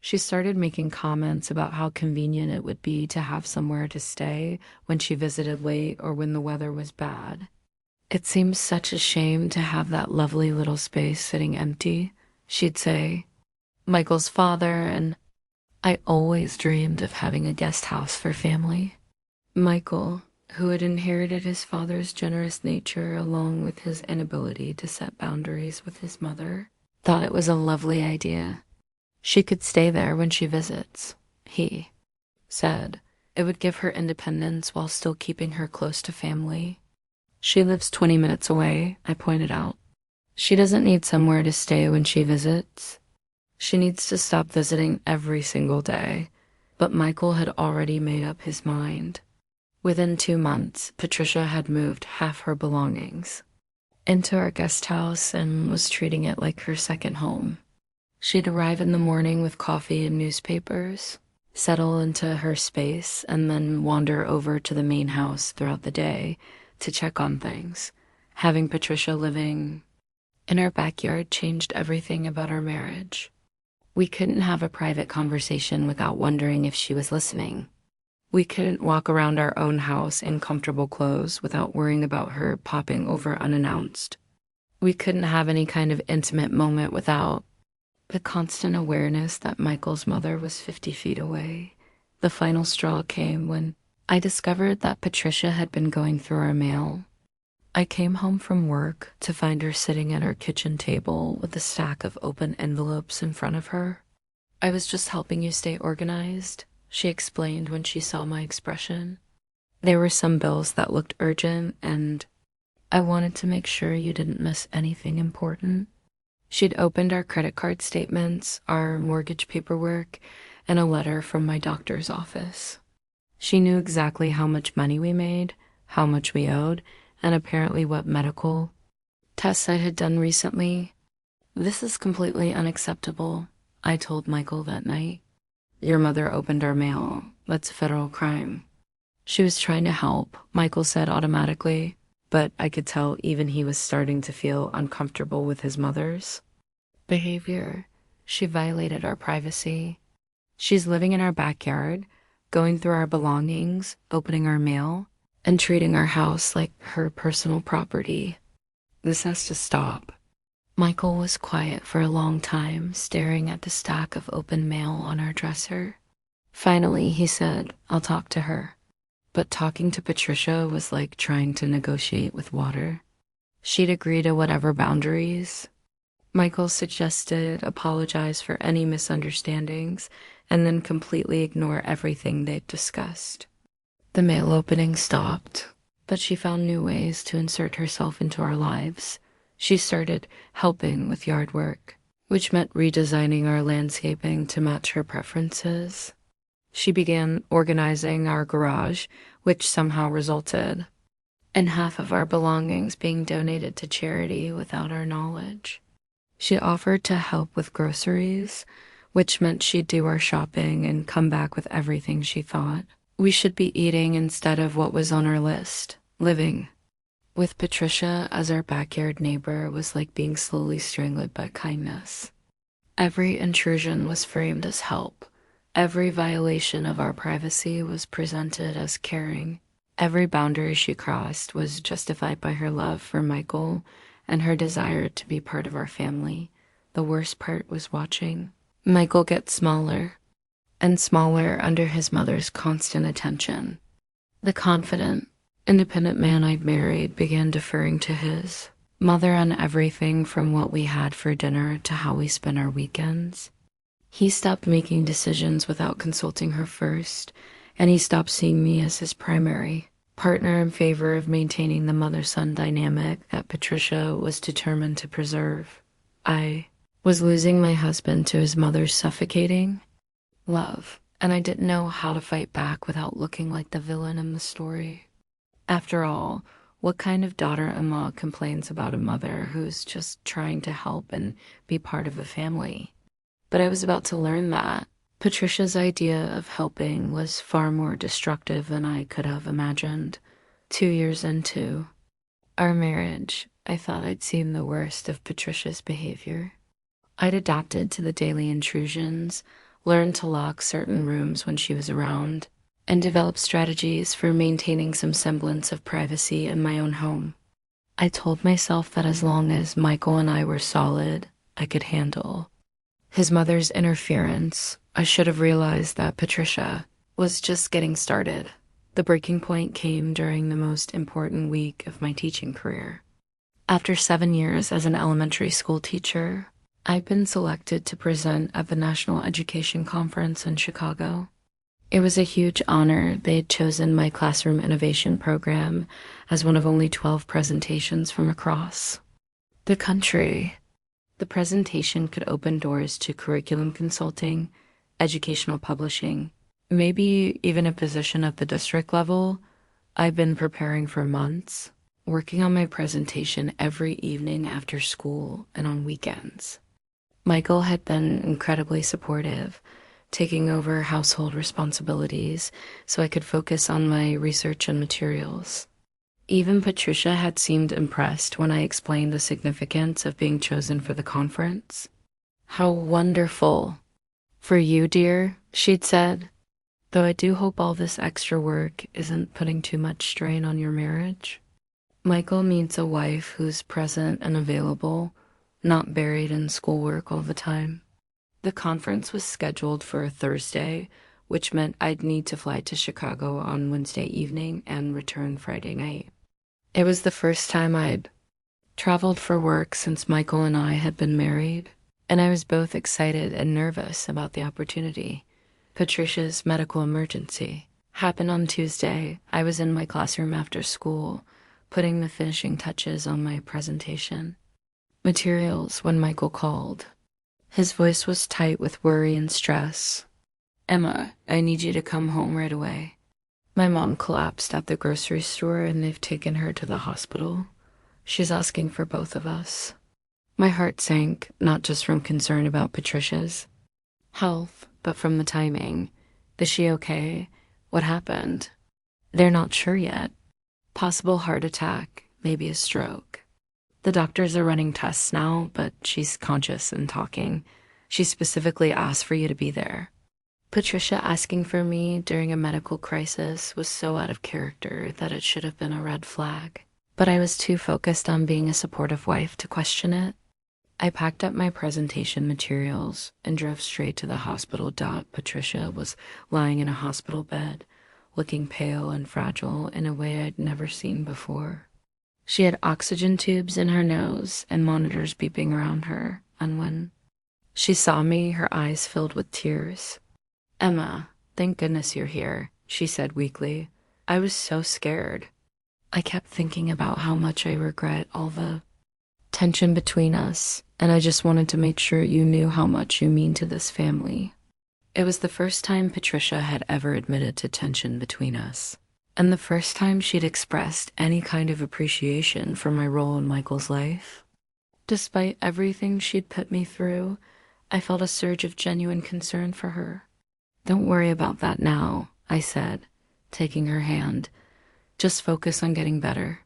Speaker 1: She started making comments about how convenient it would be to have somewhere to stay when she visited late or when the weather was bad. "It seems such a shame to have that lovely little space sitting empty," she'd say. "Michael's father and I always dreamed of having a guest house for family." Michael, who had inherited his father's generous nature along with his inability to set boundaries with his mother, thought it was a lovely idea. She could stay there when she visits. He said it would give her independence while still keeping her close to family. "She lives 20 minutes away," I pointed out. "She doesn't need somewhere to stay when she visits. She needs to stop visiting every single day." But Michael had already made up his mind. Within 2 months, Patricia had moved half her belongings into our guest house and was treating it like her second home. She'd arrive in the morning with coffee and newspapers, settle into her space, and then wander over to the main house throughout the day to check on things. Having Patricia living in our backyard changed everything about our marriage. We couldn't have a private conversation without wondering if she was listening. We couldn't walk around our own house in comfortable clothes without worrying about her popping over unannounced. We couldn't have any kind of intimate moment without the constant awareness that Michael's mother was 50 feet away. The final straw came when I discovered that Patricia had been going through our mail. I came home from work to find her sitting at her kitchen table with a stack of open envelopes in front of her. "I was just helping you stay organized," she explained when she saw my expression. "There were some bills that looked urgent, and I wanted to make sure you didn't miss anything important." She'd opened our credit card statements, our mortgage paperwork, and a letter from my doctor's office. She knew exactly how much money we made, how much we owed, and apparently what medical tests I had done recently. "This is completely unacceptable," I told Michael that night. "Your mother opened our mail. That's a federal crime." She was trying to help, Michael said automatically, but I could tell even he was starting to feel uncomfortable with his mother's behavior. She violated our privacy. She's living in our backyard, going through our belongings, opening our mail, and treating our house like her personal property. This has to stop. Michael was quiet for a long time, staring at the stack of open mail on our dresser. Finally, he said, "I'll talk to her." But talking to Patricia was like trying to negotiate with water. She'd agree to whatever boundaries. Michael suggested apologize for any misunderstandings and then completely ignore everything they'd discussed. The mail opening stopped, but she found new ways to insert herself into our lives. She started helping with yard work, which meant redesigning our landscaping to match her preferences. She began organizing our garage, which somehow resulted in half of our belongings being donated to charity without our knowledge. She offered to help with groceries, which meant she'd do our shopping and come back with everything she thought we should be eating instead of what was on our list, living. With Patricia as our backyard neighbor was like being slowly strangled by kindness. Every intrusion was framed as help. Every violation of our privacy was presented as caring. Every boundary she crossed was justified by her love for Michael and her desire to be part of our family. The worst part was watching Michael get smaller and smaller under his mother's constant attention. The confident, independent man I'd married began deferring to his mother on everything from what we had for dinner to how we spent our weekends. He stopped making decisions without consulting her first, and he stopped seeing me as his primary partner in favor of maintaining the mother-son dynamic that Patricia was determined to preserve. I was losing my husband to his mother's suffocating love, and I didn't know how to fight back without looking like the villain in the story. After all, what kind of daughter-in-law complains about a mother who's just trying to help and be part of a family? But I was about to learn that Patricia's idea of helping was far more destructive than I could have imagined. 2 years into our marriage, I thought I'd seen the worst of Patricia's behavior. I'd adapted to the daily intrusions, learned to lock certain rooms when she was around, and developed strategies for maintaining some semblance of privacy in my own home. I told myself that as long as Michael and I were solid, I could handle his mother's interference. I should have realized that Patricia was just getting started. The breaking point came during the most important week of my teaching career. After 7 years as an elementary school teacher, I've been selected to present at the National Education Conference in Chicago. It was a huge honor. They had chosen my classroom innovation program as one of only 12 presentations from across the country. The presentation could open doors to curriculum consulting, educational publishing, maybe even a position at the district level. I've been preparing for months, working on my presentation every evening after school and on weekends. Michael had been incredibly supportive, taking over household responsibilities so I could focus on my research and materials. Even Patricia had seemed impressed when I explained the significance of being chosen for the conference. "How wonderful for you, dear," she'd said, "though I do hope all this extra work isn't putting too much strain on your marriage." Michael needs a wife who's present and available, not buried in schoolwork all the time. The conference was scheduled for a Thursday, which meant I'd need to fly to Chicago on Wednesday evening and return Friday night. It was the first time I'd traveled for work since Michael and I had been married, and I was both excited and nervous about the opportunity. Patricia's medical emergency happened on Tuesday. I was in my classroom after school, putting the finishing touches on my presentation materials when Michael called. His voice was tight with worry and stress. "Emma, I need you to come home right away. My mom collapsed at the grocery store and they've taken her to the hospital. She's asking for both of us." My heart sank, not just from concern about Patricia's health, but from the timing. Is she okay? What happened? They're not sure yet. Possible heart attack, maybe a stroke. The doctors are running tests now, but she's conscious and talking. She specifically asked for you to be there. Patricia asking for me during a medical crisis was so out of character that it should have been a red flag. But I was too focused on being a supportive wife to question it. I packed up my presentation materials and drove straight to the hospital. Patricia was lying in a hospital bed, looking pale and fragile in a way I'd never seen before. She had oxygen tubes in her nose and monitors beeping around her, and when she saw me, her eyes filled with tears. "Emma, thank goodness you're here," she said weakly. I was so scared. I kept thinking about how much I regret all the tension between us, and I just wanted to make sure you knew how much you mean to this family. It was the first time Patricia had ever admitted to tension between us, and the first time she'd expressed any kind of appreciation for my role in Michael's life. Despite everything she'd put me through, I felt a surge of genuine concern for her. "Don't worry about that now," I said, taking her hand. "Just focus on getting better."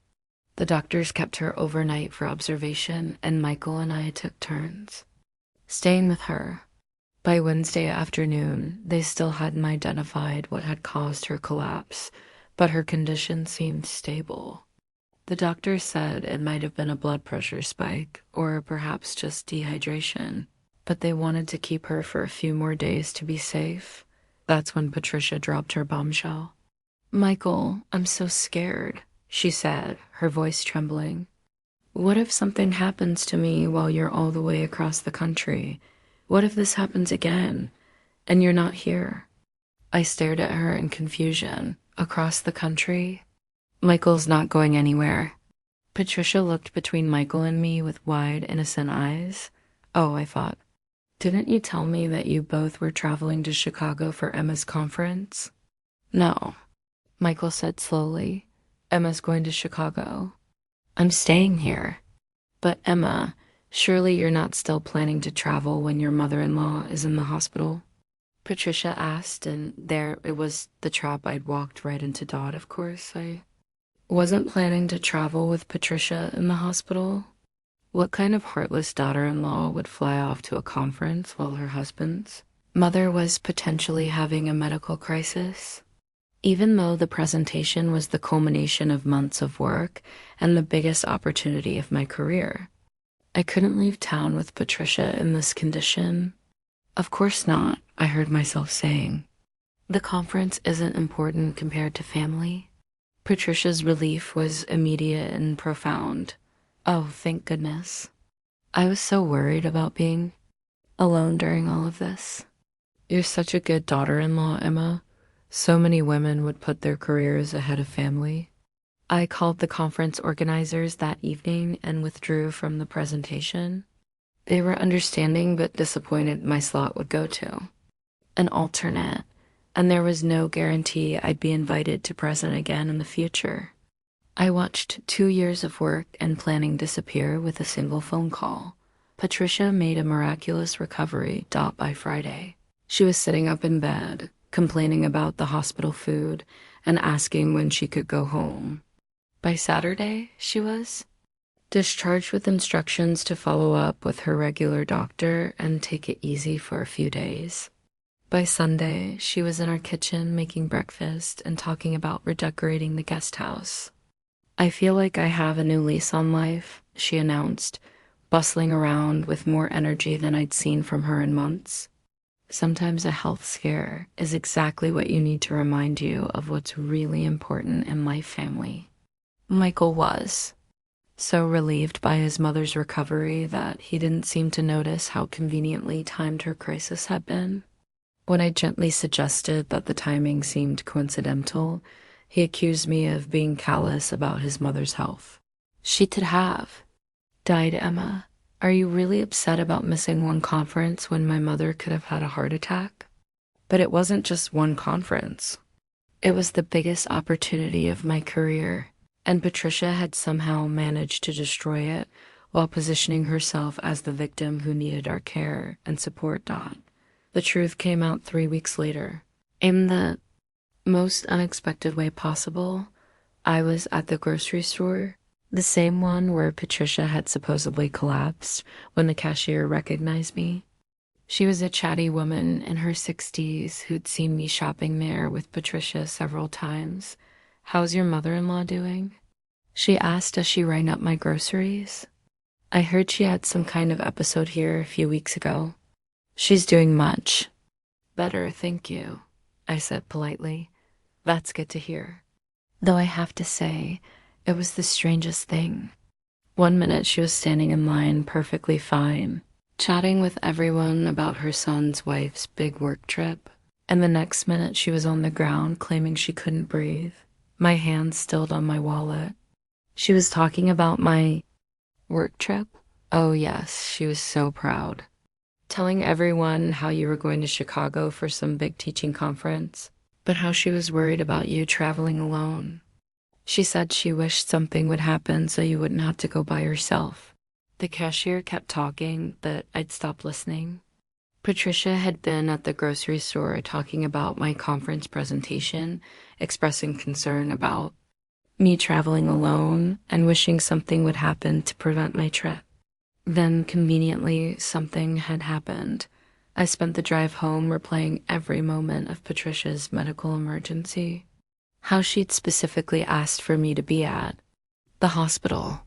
Speaker 1: The doctors kept her overnight for observation, and Michael and I took turns staying with her. By Wednesday afternoon, they still hadn't identified what had caused her collapse, but her condition seemed stable. The doctor said it might have been a blood pressure spike, or perhaps just dehydration, but they wanted to keep her for a few more days to be safe. That's when Patricia dropped her bombshell. "Michael, I'm so scared," she said, her voice trembling. "What if something happens to me while you're all the way across the country? What if this happens again, and you're not here?" I stared at her in confusion. Across the country? "Michael's not going anywhere." Patricia looked between Michael and me with wide, innocent eyes. "Oh," I thought. "Didn't you tell me that you both were traveling to Chicago for Emma's conference?" "No," Michael said slowly. "Emma's going to Chicago. I'm staying here." "But Emma, surely you're not still planning to travel when your mother-in-law is in the hospital?" Patricia asked, and there it was, the trap I'd walked right into. Dot, of course. I wasn't planning to travel with Patricia in the hospital. What kind of heartless daughter-in-law would fly off to a conference while her husband's mother was potentially having a medical crisis? Even though the presentation was the culmination of months of work and the biggest opportunity of my career, I couldn't leave town with Patricia in this condition. "Of course not," I heard myself saying. "The conference isn't important compared to family." Patricia's relief was immediate and profound. "Oh, thank goodness." I was so worried about being alone during all of this. "You're such a good daughter-in-law, Emma. So many women would put their careers ahead of family." I called the conference organizers that evening and withdrew from the presentation. They were understanding but disappointed my slot would go to an alternate, and there was no guarantee I'd be invited to present again in the future. I watched 2 years of work and planning disappear with a single phone call. Patricia made a miraculous recovery. By Friday, she was sitting up in bed, complaining about the hospital food and asking when she could go home. By Saturday, she was discharged with instructions to follow up with her regular doctor and take it easy for a few days. By Sunday, she was in our kitchen making breakfast and talking about redecorating the guest house. "I feel like I have a new lease on life," she announced, bustling around with more energy than I'd seen from her in months. Sometimes a health scare is exactly what you need to remind you of what's really important in life, family. Michael was so relieved by his mother's recovery that he didn't seem to notice how conveniently timed her crisis had been. When I gently suggested that the timing seemed coincidental, he accused me of being callous about his mother's health. "She could have died, Emma. Are you really upset about missing one conference when my mother could have had a heart attack?" But it wasn't just one conference. It was the biggest opportunity of my career, and Patricia had somehow managed to destroy it while positioning herself as the victim who needed our care and support. The truth came out 3 weeks later. In the most unexpected way possible, I was at the grocery store, the same one where Patricia had supposedly collapsed when the cashier recognized me. She was a chatty woman in her 60s who'd seen me shopping there with Patricia several times. "How's your mother-in-law doing?" she asked as she rang up my groceries. "I heard she had some kind of episode here a few weeks ago." "She's doing much better, thank you," I said politely. "That's good to hear." Though I have to say, it was the strangest thing. One minute she was standing in line perfectly fine, chatting with everyone about her son's wife's big work trip, and the next minute she was on the ground claiming she couldn't breathe. my hand stilled on my wallet. She was talking about my work trip. Oh, yes, she was so proud. Telling everyone how you were going to Chicago for some big teaching conference, but how she was worried about you traveling alone. She said she wished something would happen so you wouldn't have to go by yourself. The cashier kept talking, but I'd stopped listening. Patricia had been at the grocery store talking about my conference presentation, expressing concern about me traveling alone and wishing something would happen to prevent my trip. Then, conveniently, something had happened. I spent the drive home replaying every moment of Patricia's medical emergency. How she'd specifically asked for me to be at the hospital.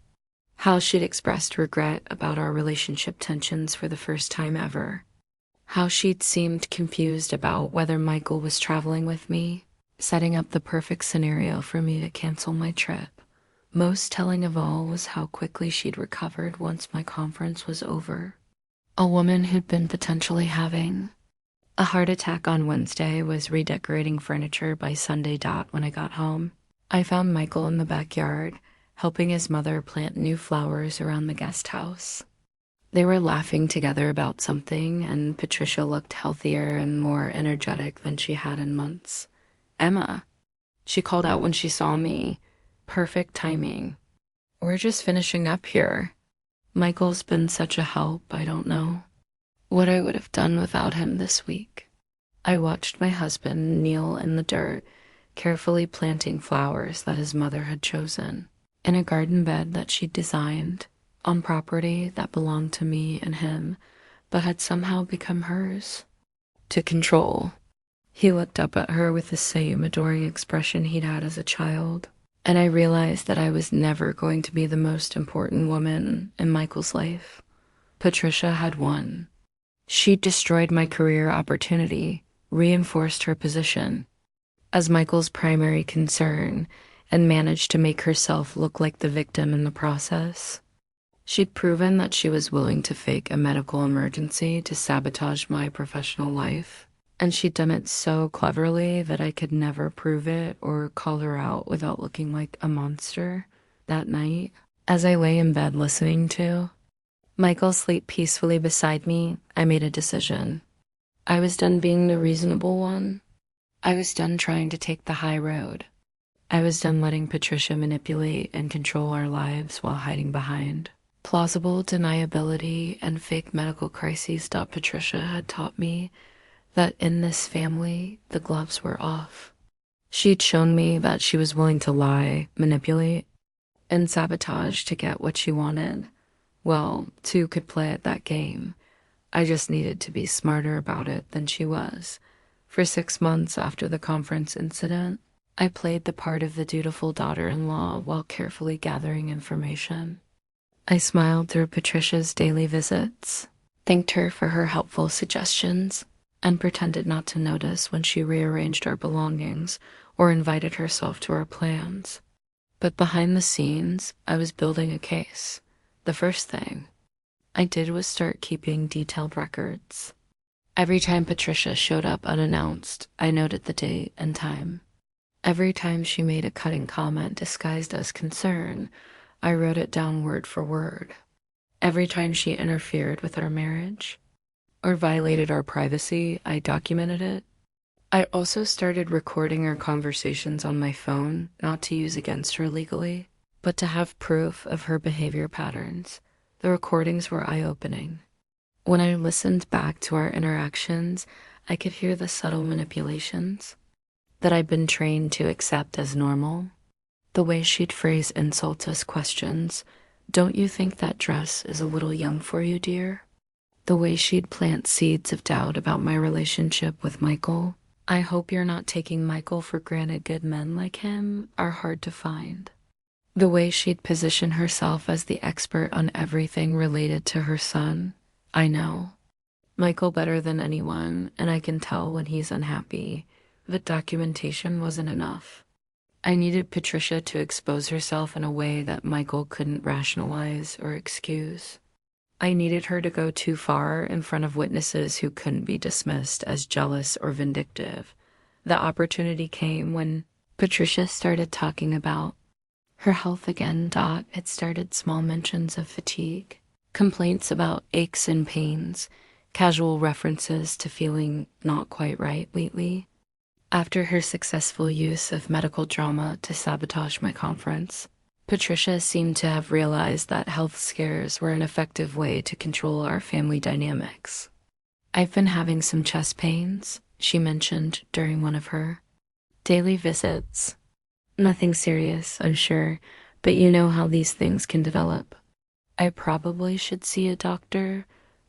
Speaker 1: How she'd expressed regret about our relationship tensions for the first time ever. How she'd seemed confused about whether Michael was traveling with me, setting up the perfect scenario for me to cancel my trip. Most telling of all was how quickly she'd recovered once my conference was over. A woman who'd been potentially having a heart attack on Wednesday was redecorating furniture by Sunday when I got home. I found Michael in the backyard, helping his mother plant new flowers around the guest house. They were laughing together about something, and Patricia looked healthier and more energetic than she had in months. "Emma," she called out when she saw me. Perfect timing. "We're just finishing up here. Michael's been such a help, I don't know what I would have done without him this week." I watched my husband kneel in the dirt, carefully planting flowers that his mother had chosen, in a garden bed that she'd designed, on property that belonged to me and him, but had somehow become hers to control. He looked up at her with the same adoring expression he'd had as a child, and I realized that I was never going to be the most important woman in Michael's life. Patricia had won. She'd destroyed my career opportunity, reinforced her position as Michael's primary concern, and managed to make herself look like the victim in the process. She'd proven that she was willing to fake a medical emergency to sabotage my professional life, and she'd done it so cleverly that I could never prove it or call her out without looking like a monster. That night, as I lay in bed listening to Michael sleep peacefully beside me, I made a decision. I was done being the reasonable one. I was done trying to take the high road. I was done letting Patricia manipulate and control our lives while hiding behind plausible deniability and fake medical crises. Patricia had taught me that in this family, the gloves were off. She'd shown me that she was willing to lie, manipulate, and sabotage to get what she wanted. Well, two could play at that game. I just needed to be smarter about it than she was. For 6 months after the conference incident, I played the part of the dutiful daughter-in-law while carefully gathering information. I smiled through Patricia's daily visits, thanked her for her helpful suggestions, and pretended not to notice when she rearranged our belongings or invited herself to our plans. But behind the scenes, I was building a case. The first thing I did was start keeping detailed records. Every time Patricia showed up unannounced, I noted the date and time. Every time she made a cutting comment disguised as concern, I wrote it down word for word. Every time she interfered with our marriage or violated our privacy, I documented it. I also started recording our conversations on my phone, not to use against her legally, but to have proof of her behavior patterns. The recordings were eye-opening. When I listened back to our interactions, I could hear the subtle manipulations that I'd been trained to accept as normal. The way she'd phrase insults as questions. "Don't you think that dress is a little young for you, dear?" The way she'd plant seeds of doubt about my relationship with Michael. "I hope you're not taking Michael for granted. Good men like him are hard to find." The way she'd position herself as the expert on everything related to her son. "I know Michael better than anyone, and I can tell when he's unhappy." The documentation wasn't enough. I needed Patricia to expose herself in a way that Michael couldn't rationalize or excuse. I needed her to go too far in front of witnesses who couldn't be dismissed as jealous or vindictive. The opportunity came when Patricia started talking about her health again. It started small mentions of fatigue, complaints about aches and pains, casual references to feeling not quite right lately. After her successful use of medical drama to sabotage my conference, Patricia seemed to have realized that health scares were an effective way to control our family dynamics. I've been having some chest pains, she mentioned during one of her daily visits. Nothing serious, I'm sure, but you know how these things can develop. I probably should see a doctor,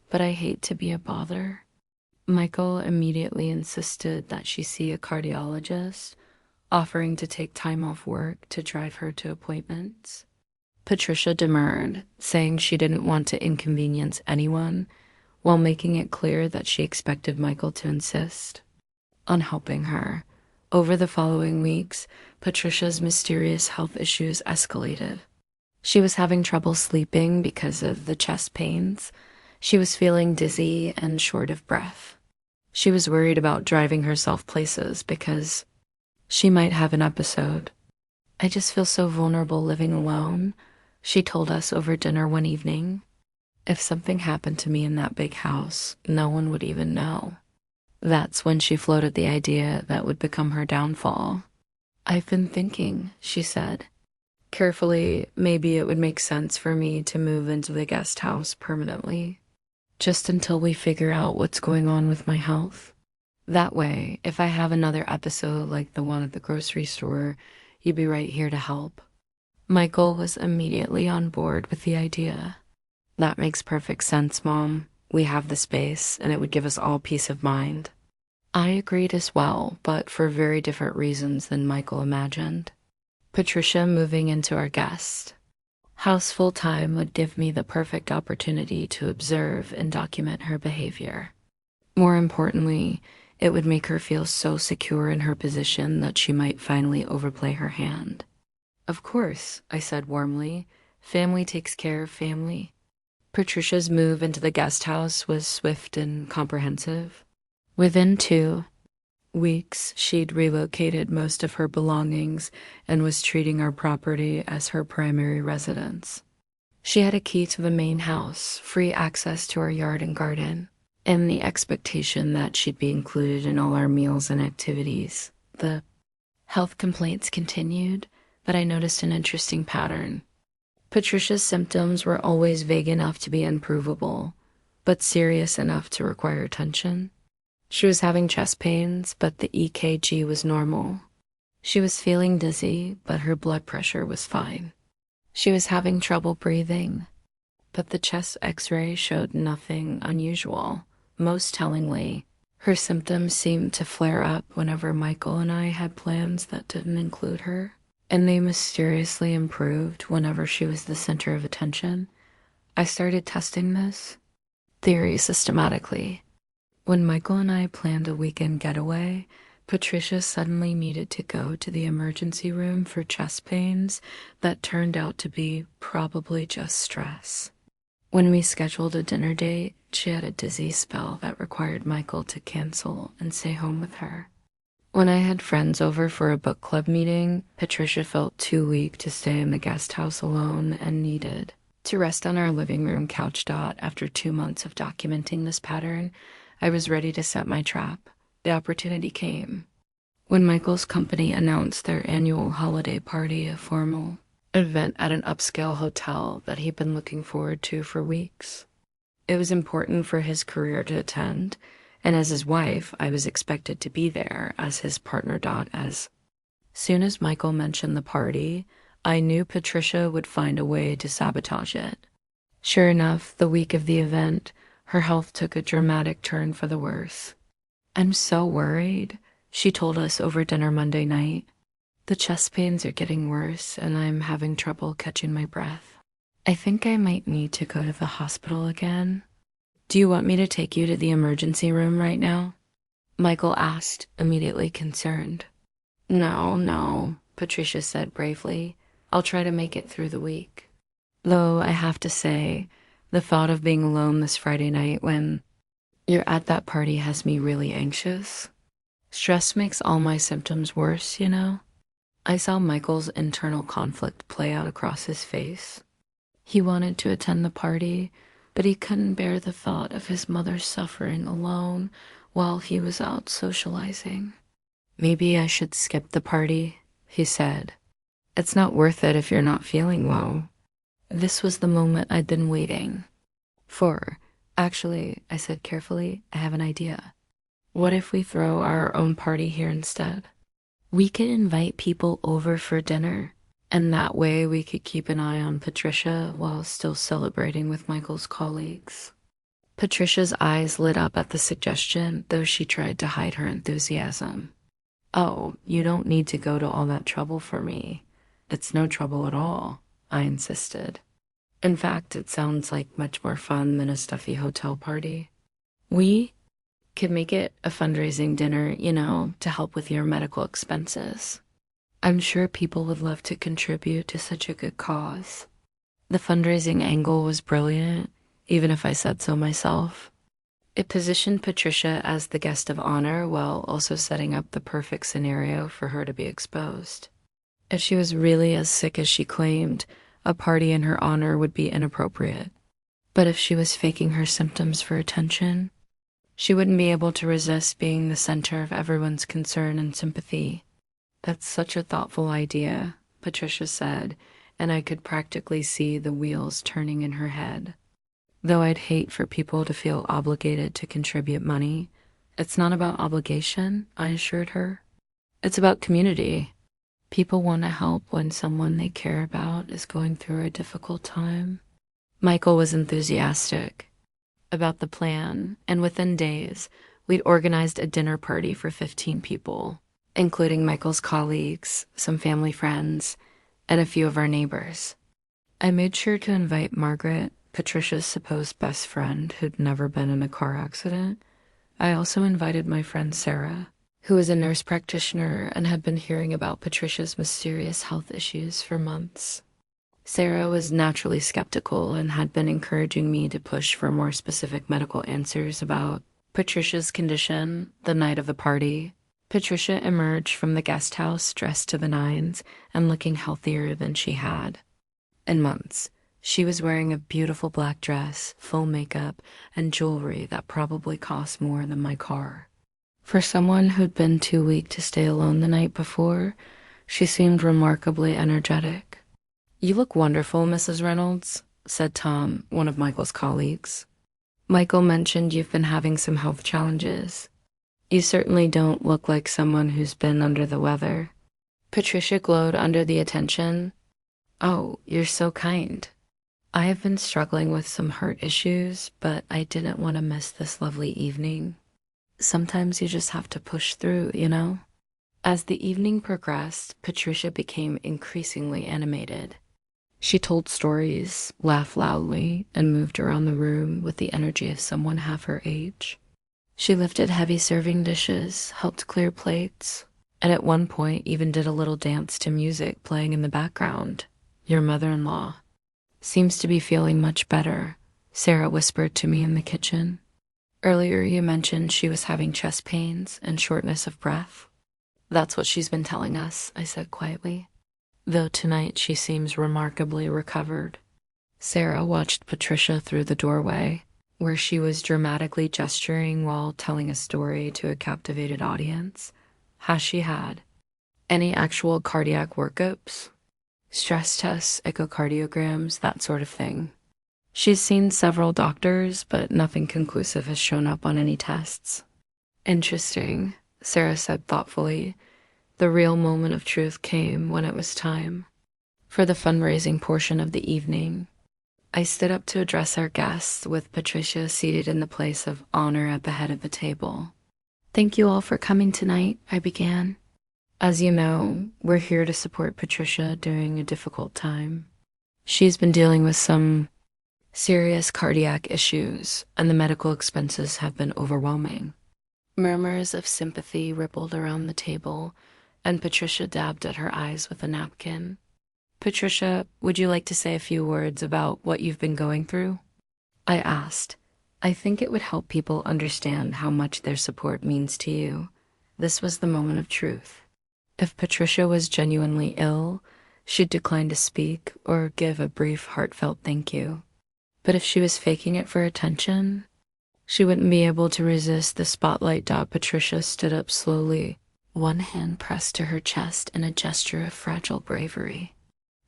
Speaker 1: but I hate to be a bother. Michael immediately insisted that she see a cardiologist, offering to take time off work to drive her to appointments. Patricia demurred, saying she didn't want to inconvenience anyone, while making it clear that she expected Michael to insist on helping her. Over the following weeks, Patricia's mysterious health issues escalated. She was having trouble sleeping because of the chest pains. She was feeling dizzy and short of breath. She was worried about driving herself places because she might have an episode. I just feel so vulnerable living alone, she told us over dinner one evening. If something happened to me in that big house, no one would even know. That's when she floated the idea that would become her downfall. I've been thinking, she said. Carefully, maybe it would make sense for me to move into the guest house permanently, just until we figure out what's going on with my health. That way, if I have another episode like the one at the grocery store, you'd be right here to help. Michael was immediately on board with the idea. That makes perfect sense, Mom. We have the space, and it would give us all peace of mind. I agreed as well, but for very different reasons than Michael imagined. Patricia moving into our guest house full-time would give me the perfect opportunity to observe and document her behavior. More importantly, it would make her feel so secure in her position that she might finally overplay her hand. Of course, I said warmly. Family takes care of family. Patricia's move into the guest house was swift and comprehensive. Within 2 weeks, she'd relocated most of her belongings and was treating our property as her primary residence. She had a key to the main house, free access to our yard and garden, and the expectation that she'd be included in all our meals and activities. The health complaints continued, but I noticed an interesting pattern. Patricia's symptoms were always vague enough to be unprovable, but serious enough to require attention. She was having chest pains, but the EKG was normal. She was feeling dizzy, but her blood pressure was fine. She was having trouble breathing, but the chest X-ray showed nothing unusual. Most tellingly, her symptoms seemed to flare up whenever Michael and I had plans that didn't include her, and they mysteriously improved whenever she was the center of attention. I started testing this theory systematically. When Michael and I planned a weekend getaway, Patricia suddenly needed to go to the emergency room for chest pains that turned out to be probably just stress. When we scheduled a dinner date, she had a dizzy spell that required Michael to cancel and stay home with her. When I had friends over for a book club meeting, Patricia felt too weak to stay in the guest house alone and needed to rest on our living room couch. After 2 months of documenting this pattern, I was ready to set my trap. The opportunity came when Michael's company announced their annual holiday party, a formal event at an upscale hotel that he'd been looking forward to for weeks. It was important for his career to attend, and as his wife, I was expected to be there as his partner. As soon as Michael mentioned the party, I knew Patricia would find a way to sabotage it. Sure enough, the week of the event, her health took a dramatic turn for the worse. I'm so worried, she told us over dinner Monday night. The chest pains are getting worse, and I'm having trouble catching my breath. I think I might need to go to the hospital again. Do you want me to take you to the emergency room right now? Michael asked, immediately concerned. No, Patricia said bravely. I'll try to make it through the week. Though I have to say, the thought of being alone this Friday night when you're at that party has me really anxious. Stress makes all my symptoms worse, you know? I saw Michael's internal conflict play out across his face. He wanted to attend the party, but he couldn't bear the thought of his mother suffering alone while he was out socializing. "Maybe I should skip the party," he said. "It's not worth it if you're not feeling well." This was the moment I'd been waiting for. "Actually," I said carefully, "I have an idea. What if we throw our own party here instead? We could invite people over for dinner, and that way we could keep an eye on Patricia while still celebrating with Michael's colleagues." Patricia's eyes lit up at the suggestion, though she tried to hide her enthusiasm. "Oh, you don't need to go to all that trouble for me. It's no trouble at all," I insisted. "In fact, it sounds like much more fun than a stuffy hotel party. We could make it a fundraising dinner, to help with your medical expenses. I'm sure people would love to contribute to such a good cause." The fundraising angle was brilliant, even if I said so myself. It positioned Patricia as the guest of honor while also setting up the perfect scenario for her to be exposed. If she was really as sick as she claimed, a party in her honor would be inappropriate. But if she was faking her symptoms for attention, she wouldn't be able to resist being the center of everyone's concern and sympathy. "That's such a thoughtful idea," Patricia said, and I could practically see the wheels turning in her head. Though I'd hate for people to feel obligated to contribute money, it's not about obligation, I assured her. It's about community. People want to help when someone they care about is going through a difficult time. Michael was enthusiastic about the plan, and within days, we'd organized a dinner party for 15 people, including Michael's colleagues, some family friends, and a few of our neighbors. I made sure to invite Margaret, Patricia's supposed best friend who'd never been in a car accident. I also invited my friend Sarah, who was a nurse practitioner and had been hearing about Patricia's mysterious health issues for months. Sarah was naturally skeptical and had been encouraging me to push for more specific medical answers about Patricia's condition the night of the party. Patricia emerged from the guest house dressed to the nines and looking healthier than she had in months. She was wearing a beautiful black dress, full makeup, and jewelry that probably cost more than my car. For someone who'd been too weak to stay alone the night before, she seemed remarkably energetic. "You look wonderful, Mrs. Reynolds," said Tom, one of Michael's colleagues. "Michael mentioned you've been having some health challenges. You certainly don't look like someone who's been under the weather." Patricia glowed under the attention. "Oh, you're so kind. I have been struggling with some heart issues, but I didn't want to miss this lovely evening. Sometimes you just have to push through, As the evening progressed, Patricia became increasingly animated. She told stories, laughed loudly, and moved around the room with the energy of someone half her age. She lifted heavy serving dishes, helped clear plates, and at one point even did a little dance to music playing in the background. "Your mother-in-law seems to be feeling much better," Sarah whispered to me in the kitchen. "Earlier you mentioned she was having chest pains and shortness of breath." "That's what she's been telling us," I said quietly. "Though tonight she seems remarkably recovered." Sarah watched Patricia through the doorway, where she was dramatically gesturing while telling a story to a captivated audience. "Has she had any actual cardiac workups? Stress tests, echocardiograms, that sort of thing?" "She's seen several doctors, but nothing conclusive has shown up on any tests." "Interesting," Sarah said thoughtfully. The real moment of truth came when it was time for the fundraising portion of the evening. I stood up to address our guests, with Patricia seated in the place of honor at the head of the table. "Thank you all for coming tonight," I began. "As you know, we're here to support Patricia during a difficult time. She's been dealing with some serious cardiac issues, and the medical expenses have been overwhelming." Murmurs of sympathy rippled around the table, and Patricia dabbed at her eyes with a napkin. "Patricia, would you like to say a few words about what you've been going through?" I asked. "I think it would help people understand how much their support means to you." This was the moment of truth. If Patricia was genuinely ill, she'd decline to speak or give a brief, heartfelt thank you. But if she was faking it for attention, she wouldn't be able to resist the spotlight. Patricia stood up slowly, one hand pressed to her chest in a gesture of fragile bravery.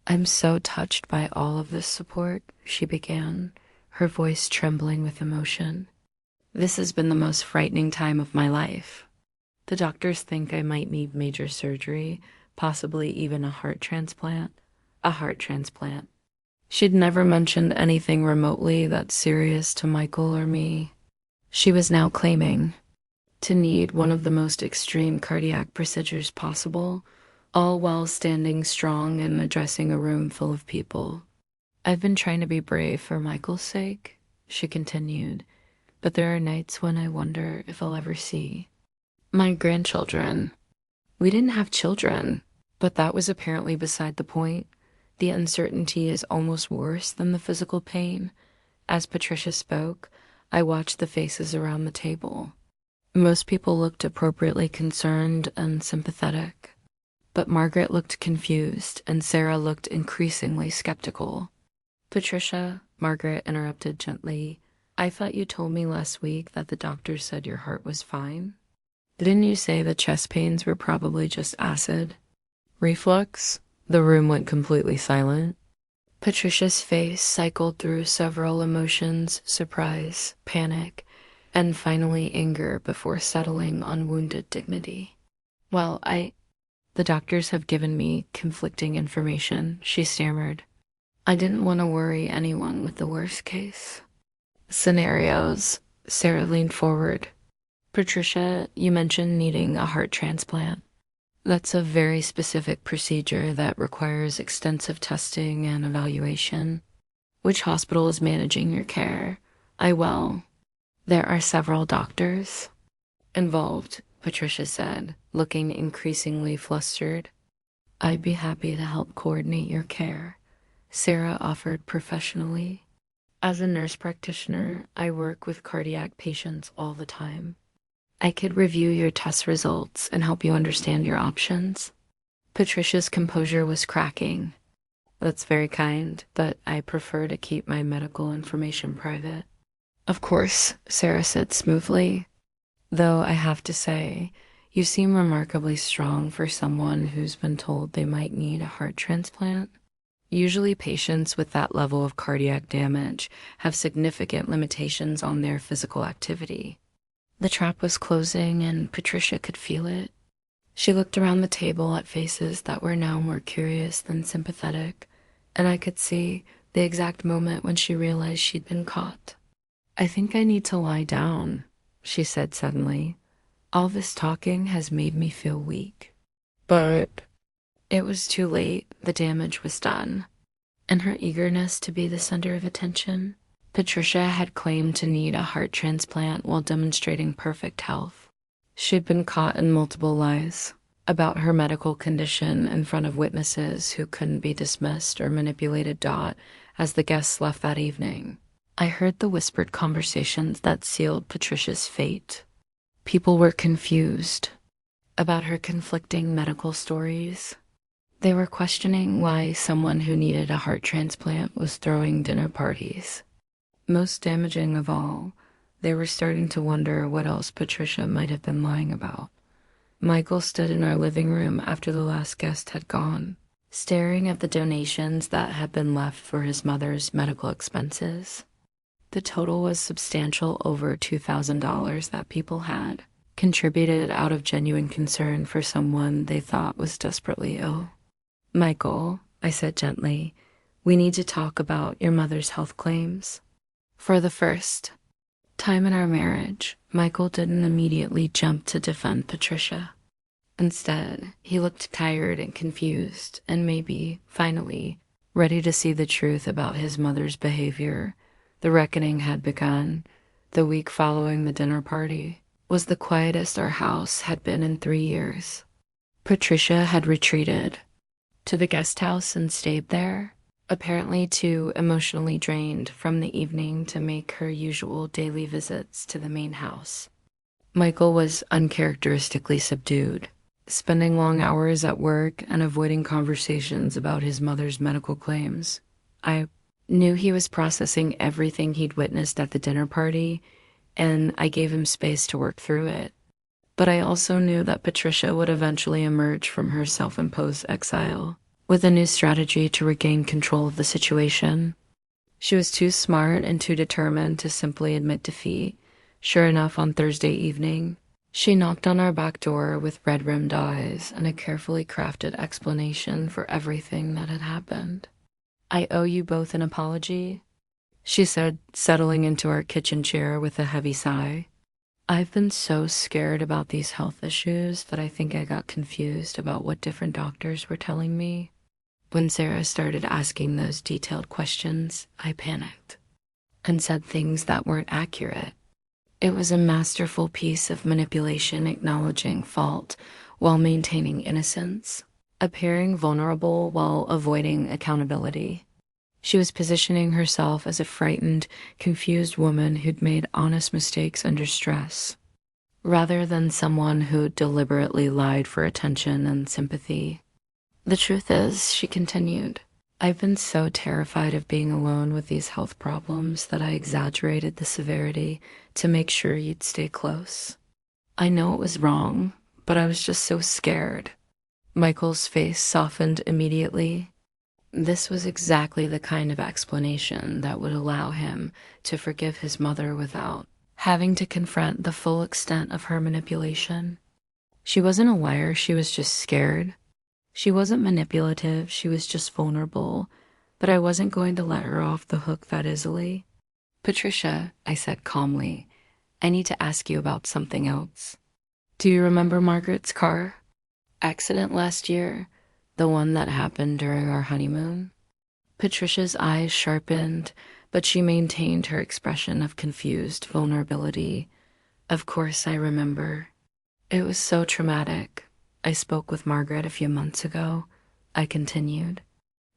Speaker 1: "I'm so touched by all of this support," she began, her voice trembling with emotion. "This has been the most frightening time of my life. The doctors think I might need major surgery, possibly even a heart transplant. A heart transplant." She'd never mentioned anything remotely that serious to Michael or me. She was now claiming to need one of the most extreme cardiac procedures possible, all while standing strong and addressing a room full of people. "I've been trying to be brave for Michael's sake," she continued, "but there are nights when I wonder if I'll ever see my grandchildren." We didn't have children, but that was apparently beside the point. The uncertainty is almost worse than the physical pain. As Patricia spoke, I watched the faces around the table. Most people looked appropriately concerned and sympathetic, but Margaret looked confused and Sarah looked increasingly skeptical. "Patricia," Margaret interrupted gently, "I thought you told me last week that the doctor said your heart was fine. Didn't you say the chest pains were probably just acid reflux?" The room went completely silent. Patricia's face cycled through several emotions: surprise, panic, and finally anger before settling on wounded dignity. "Well, the doctors have given me conflicting information," she stammered. "I didn't want to worry anyone with the worst case scenarios." Sarah leaned forward. "Patricia, you mentioned needing a heart transplant. That's a very specific procedure that requires extensive testing and evaluation. Which hospital is managing your care?" There are several doctors involved," Patricia said, looking increasingly flustered. "I'd be happy to help coordinate your care," Sarah offered professionally. "As a nurse practitioner, I work with cardiac patients all the time. I could review your test results and help you understand your options." Patricia's composure was cracking. "That's very kind, but I prefer to keep my medical information private." "Of course," Sarah said smoothly. "Though I have to say, you seem remarkably strong for someone who's been told they might need a heart transplant. Usually patients with that level of cardiac damage have significant limitations on their physical activity." The trap was closing, and Patricia could feel it. She looked around the table at faces that were now more curious than sympathetic, and I could see the exact moment when she realized she'd been caught. "I think I need to lie down," she said suddenly. "All this talking has made me feel weak." But it was too late. The damage was done. In her eagerness to be the center of attention, Patricia had claimed to need a heart transplant while demonstrating perfect health. She'd been caught in multiple lies about her medical condition in front of witnesses who couldn't be dismissed or manipulated. As the guests left that evening, I heard the whispered conversations that sealed Patricia's fate. People were confused about her conflicting medical stories. They were questioning why someone who needed a heart transplant was throwing dinner parties. Most damaging of all, they were starting to wonder what else Patricia might have been lying about. Michael stood in our living room after the last guest had gone, staring at the donations that had been left for his mother's medical expenses. The total was substantial, over $2,000 that people had contributed out of genuine concern for someone they thought was desperately ill. "Michael," I said gently, "we need to talk about your mother's health claims." For the first time in our marriage, Michael didn't immediately jump to defend Patricia. Instead, he looked tired and confused, and maybe, finally, ready to see the truth about his mother's behavior. The reckoning had begun. The week following the dinner party was the quietest our house had been in 3 years. Patricia had retreated to the guest house and stayed there, apparently too emotionally drained from the evening to make her usual daily visits to the main house. Michael was uncharacteristically subdued. spending long hours at work and avoiding conversations about his mother's medical claims. I knew he was processing everything he'd witnessed at the dinner party, and I gave him space to work through it. But I also knew that Patricia would eventually emerge from her self-imposed exile with a new strategy to regain control of the situation. She was too smart and too determined to simply admit defeat. Sure enough, on Thursday evening, she knocked on our back door with red-rimmed eyes and a carefully crafted explanation for everything that had happened. "I owe you both an apology," she said, settling into our kitchen chair with a heavy sigh. "I've been so scared about these health issues that I think I got confused about what different doctors were telling me. When Sarah started asking those detailed questions, I panicked and said things that weren't accurate. It was a masterful piece of manipulation, acknowledging fault while maintaining innocence, appearing vulnerable while avoiding accountability. She was positioning herself as a frightened, confused woman who'd made honest mistakes under stress, rather than someone who deliberately lied for attention and sympathy. "The truth is," she continued, "I've been so terrified of being alone with these health problems that I exaggerated the severity to make sure you'd stay close. I know it was wrong, but I was just so scared." Michael's face softened immediately. This was exactly the kind of explanation that would allow him to forgive his mother without having to confront the full extent of her manipulation. She wasn't a liar, she was just scared. She wasn't manipulative, she was just vulnerable, but I wasn't going to let her off the hook that easily. "Patricia," I said calmly, "I need to ask you about something else. Do you remember Margaret's car accident last year? The one that happened during our honeymoon?" Patricia's eyes sharpened, but she maintained her expression of confused vulnerability. "Of course I remember. It was so traumatic. I spoke with Margaret a few months ago," I continued.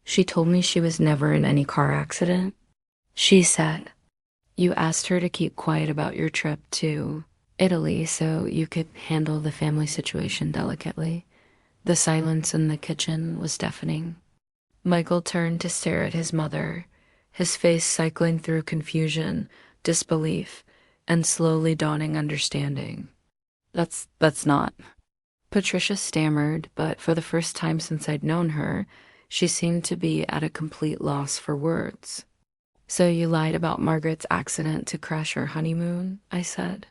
Speaker 1: "She told me she was never in any car accident. She said you asked her to keep quiet about your trip to Italy so you could handle the family situation delicately." The silence in the kitchen was deafening. Michael turned to stare at his mother, his face cycling through confusion, disbelief, and slowly dawning understanding. That's not." Patricia stammered, but for the first time since I'd known her, she seemed to be at a complete loss for words. "So you lied about Margaret's accident to crash our honeymoon," I said.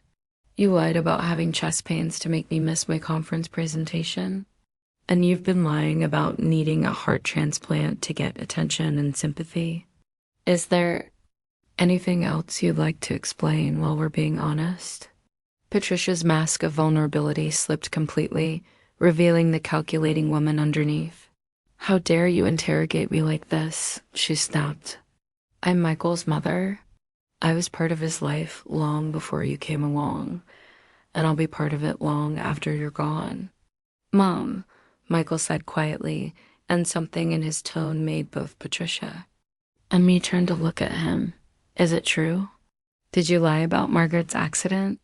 Speaker 1: "You lied about having chest pains to make me miss my conference presentation. And you've been lying about needing a heart transplant to get attention and sympathy. Is there anything else you'd like to explain while we're being honest?" Patricia's mask of vulnerability slipped completely, revealing the calculating woman underneath. "How dare you interrogate me like this?" she snapped. "I'm Michael's mother. I was part of his life long before you came along, and I'll be part of it long after you're gone." "Mom," Michael said quietly, and something in his tone made both Patricia and me turn to look at him. "Is it true? Did you lie about Margaret's accident?"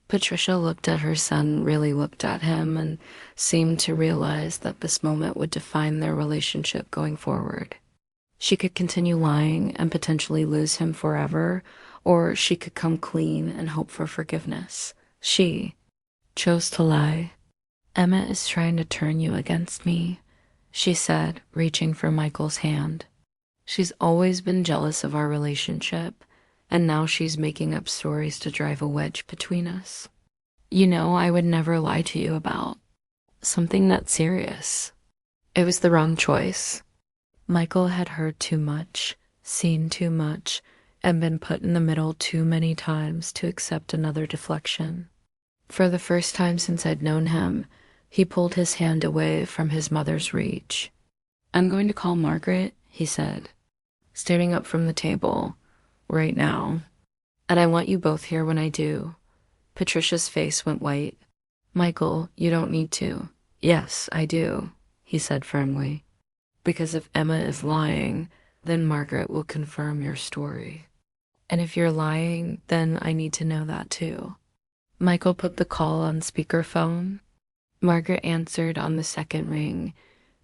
Speaker 1: Patricia looked at her son, really looked at him, and seemed to realize that this moment would define their relationship going forward. She could continue lying and potentially lose him forever, or she could come clean and hope for forgiveness. She chose to lie. "Emma is trying to turn you against me," she said, reaching for Michael's hand. "She's always been jealous of our relationship, and now she's making up stories to drive a wedge between us. You know, I would never lie to you about something that serious. It was the wrong choice." Michael had heard too much, seen too much, and been put in the middle too many times to accept another deflection. For the first time since I'd known him, he pulled his hand away from his mother's reach. "I'm going to call Margaret," he said, standing up from the table, "right now. And I want you both here when I do." Patricia's face went white. "Michael, you don't need to." "Yes, I do," he said firmly. "Because if Emma is lying, then Margaret will confirm your story. And if you're lying, then I need to know that too." Michael put the call on speakerphone. Margaret answered on the second ring,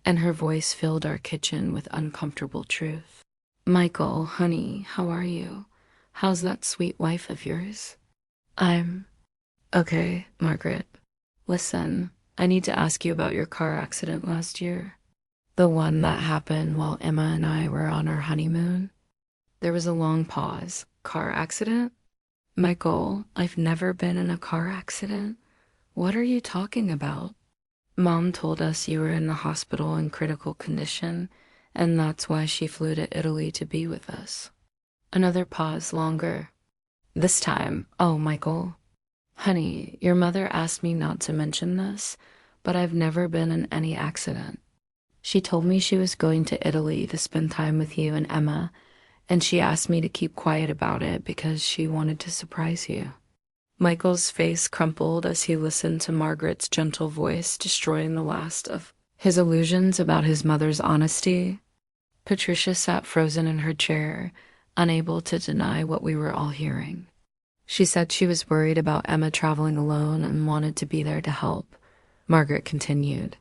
Speaker 1: and her voice filled our kitchen with uncomfortable truth. Michael, honey, how are you? How's that sweet wife of yours? I'm okay, Margaret. Listen, I need to ask you about your car accident last year. The one that happened while Emma and I were on our honeymoon. There was a long pause. Car accident? Michael, I've never been in a car accident. What are you talking about? Mom told us you were in the hospital in critical condition, and that's why she flew to Italy to be with us. Another pause longer. This time, oh, Michael. Honey, your mother asked me not to mention this, but I've never been in any accident. She told me she was going to Italy to spend time with you and Emma, and she asked me to keep quiet about it because she wanted to surprise you. Michael's face crumpled as he listened to Margaret's gentle voice destroying the last of his illusions about his mother's honesty. Patricia sat frozen in her chair, unable to deny what we were all hearing. She said she was worried about Emma traveling alone and wanted to be there to help. Margaret continued,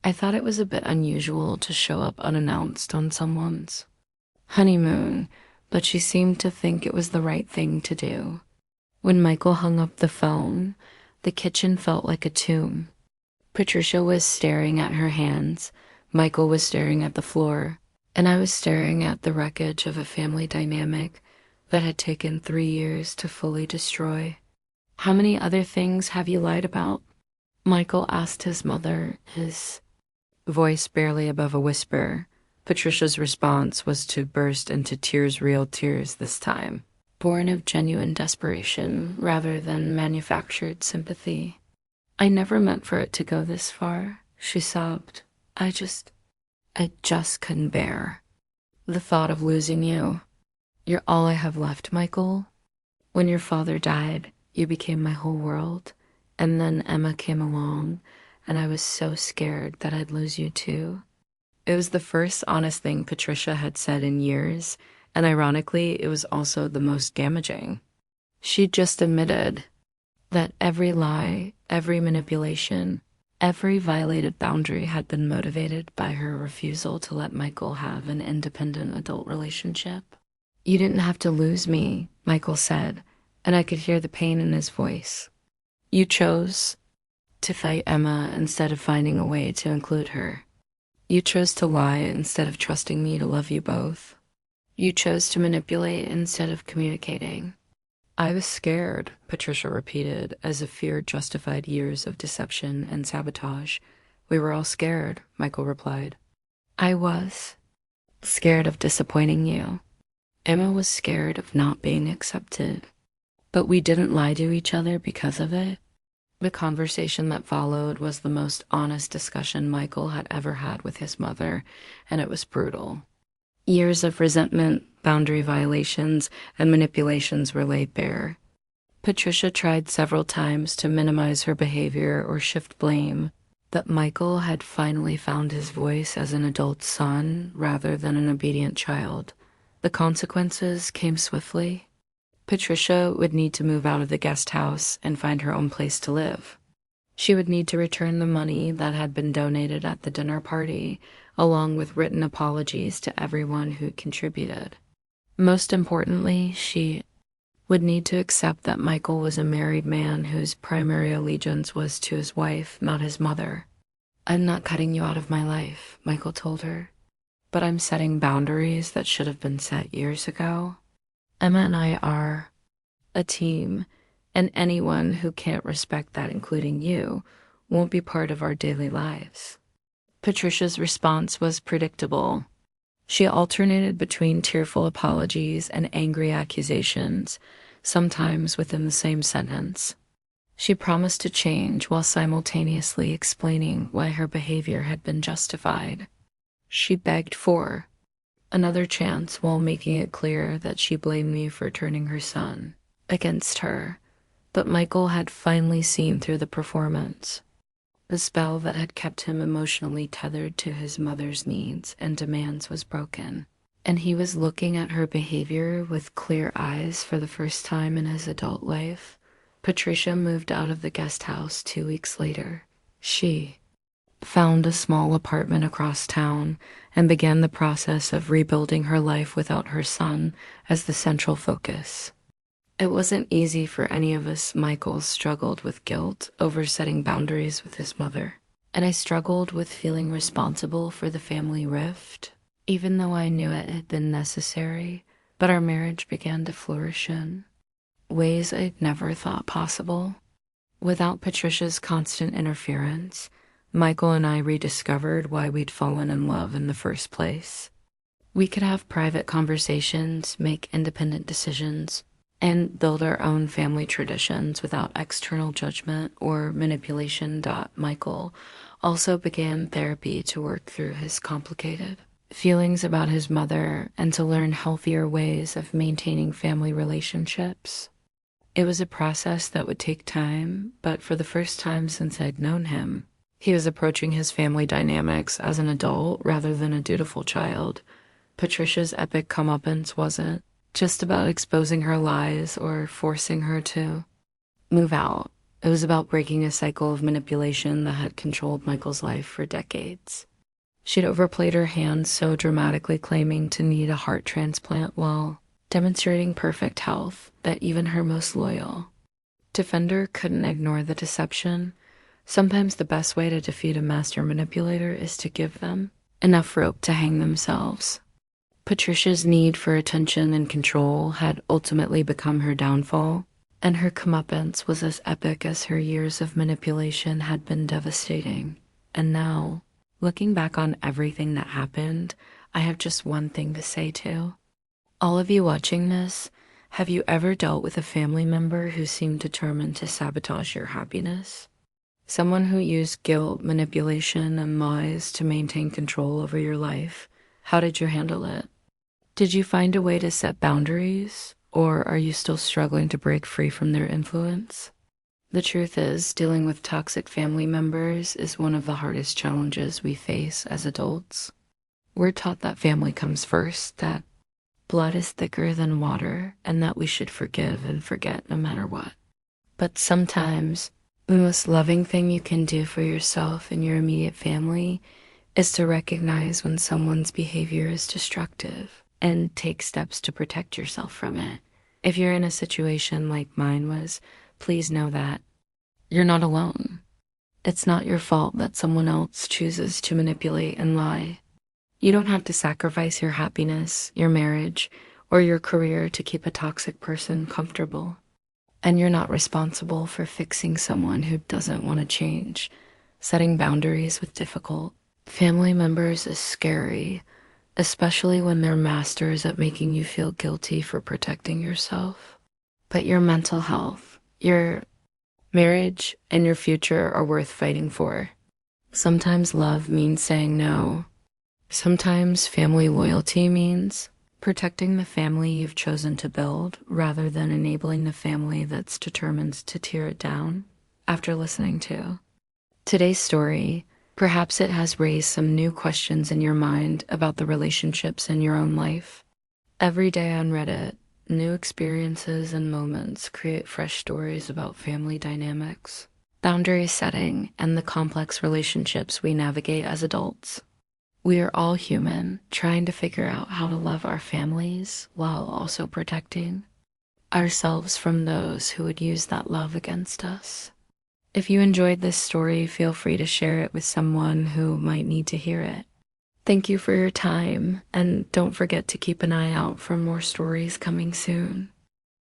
Speaker 1: I thought it was a bit unusual to show up unannounced on someone's honeymoon, but she seemed to think it was the right thing to do. When Michael hung up the phone, the kitchen felt like a tomb. Patricia was staring at her hands, Michael was staring at the floor, and I was staring at the wreckage of a family dynamic that had taken 3 years to fully destroy. How many other things have you lied about? Michael asked his mother, his voice barely above a whisper. Patricia's response was to burst into tears, real tears this time, born of genuine desperation rather than manufactured sympathy. I never meant for it to go this far, she sobbed. I just couldn't bear the thought of losing you. You're all I have left, Michael. When your father died, you became my whole world, and then Emma came along, and I was so scared that I'd lose you too. It was the first honest thing Patricia had said in years, and ironically, it was also the most damaging. She just admitted that every lie, every manipulation, every violated boundary had been motivated by her refusal to let Michael have an independent adult relationship. You didn't have to lose me, Michael said, and I could hear the pain in his voice. You chose to fight Emma instead of finding a way to include her. You chose to lie instead of trusting me to love you both. You chose to manipulate instead of communicating. I was scared, Patricia repeated, as if fear justified years of deception and sabotage. We were all scared, Michael replied. I was scared of disappointing you. Emma was scared of not being accepted. But we didn't lie to each other because of it. The conversation that followed was the most honest discussion Michael had ever had with his mother, and it was brutal. Years of resentment, boundary violations, and manipulations were laid bare. Patricia tried several times to minimize her behavior or shift blame, but Michael had finally found his voice as an adult son rather than an obedient child. The consequences came swiftly. Patricia would need to move out of the guest house and find her own place to live. She would need to return the money that had been donated at the dinner party, along with written apologies to everyone who contributed. Most importantly, she would need to accept that Michael was a married man whose primary allegiance was to his wife, not his mother. I'm not cutting you out of my life, Michael told her, but I'm setting boundaries that should have been set years ago. Emma and I are a team, and anyone who can't respect that, including you, won't be part of our daily lives. Patricia's response was predictable. She alternated between tearful apologies and angry accusations, sometimes within the same sentence. She promised to change while simultaneously explaining why her behavior had been justified. She begged for another chance while making it clear that she blamed me for turning her son against her. But Michael had finally seen through the performance. The spell that had kept him emotionally tethered to his mother's needs and demands was broken, and he was looking at her behavior with clear eyes for the first time in his adult life. Patricia moved out of the guest house 2 weeks later. She found a small apartment across town and began the process of rebuilding her life without her son as the central focus. It wasn't easy for any of us. Michael struggled with guilt over setting boundaries with his mother, and I struggled with feeling responsible for the family rift, even though I knew it had been necessary. But our marriage began to flourish in ways I'd never thought possible. Without Patricia's constant interference, Michael and I rediscovered why we'd fallen in love in the first place. We could have private conversations, make independent decisions, and build our own family traditions without external judgment or manipulation. Michael also began therapy to work through his complicated feelings about his mother and to learn healthier ways of maintaining family relationships. It was a process that would take time, but for the first time since I'd known him, he was approaching his family dynamics as an adult rather than a dutiful child. Patricia's epic comeuppance wasn't just about exposing her lies or forcing her to move out. It was about breaking a cycle of manipulation that had controlled Michael's life for decades. She'd overplayed her hand so dramatically, claiming to need a heart transplant while demonstrating perfect health that even her most loyal defender couldn't ignore the deception. Sometimes the best way to defeat a master manipulator is to give them enough rope to hang themselves. Patricia's need for attention and control had ultimately become her downfall, and her comeuppance was as epic as her years of manipulation had been devastating. And now, looking back on everything that happened, I have just one thing to say to all of you watching this. Have you ever dealt with a family member who seemed determined to sabotage your happiness? Someone who used guilt, manipulation, and lies to maintain control over your life? How did you handle it? Did you find a way to set boundaries, or are you still struggling to break free from their influence? The truth is, dealing with toxic family members is one of the hardest challenges we face as adults. We're taught that family comes first, that blood is thicker than water, and that we should forgive and forget no matter what. But sometimes, the most loving thing you can do for yourself and your immediate family is to recognize when someone's behavior is destructive and take steps to protect yourself from it. If you're in a situation like mine was, please know that you're not alone. It's not your fault that someone else chooses to manipulate and lie. You don't have to sacrifice your happiness, your marriage, or your career to keep a toxic person comfortable. And you're not responsible for fixing someone who doesn't want to change. Setting boundaries with difficult family members is scary, especially when they're masters at making you feel guilty for protecting yourself. But your mental health, your marriage, and your future are worth fighting for. Sometimes love means saying no. Sometimes family loyalty means protecting the family you've chosen to build rather than enabling the family that's determined to tear it down. After listening to today's story, perhaps it has raised some new questions in your mind about the relationships in your own life. Every day on Reddit, new experiences and moments create fresh stories about family dynamics, boundary setting, and the complex relationships we navigate as adults. We are all human, trying to figure out how to love our families while also protecting ourselves from those who would use that love against us. If you enjoyed this story, feel free to share it with someone who might need to hear it. Thank you for your time, and don't forget to keep an eye out for more stories coming soon.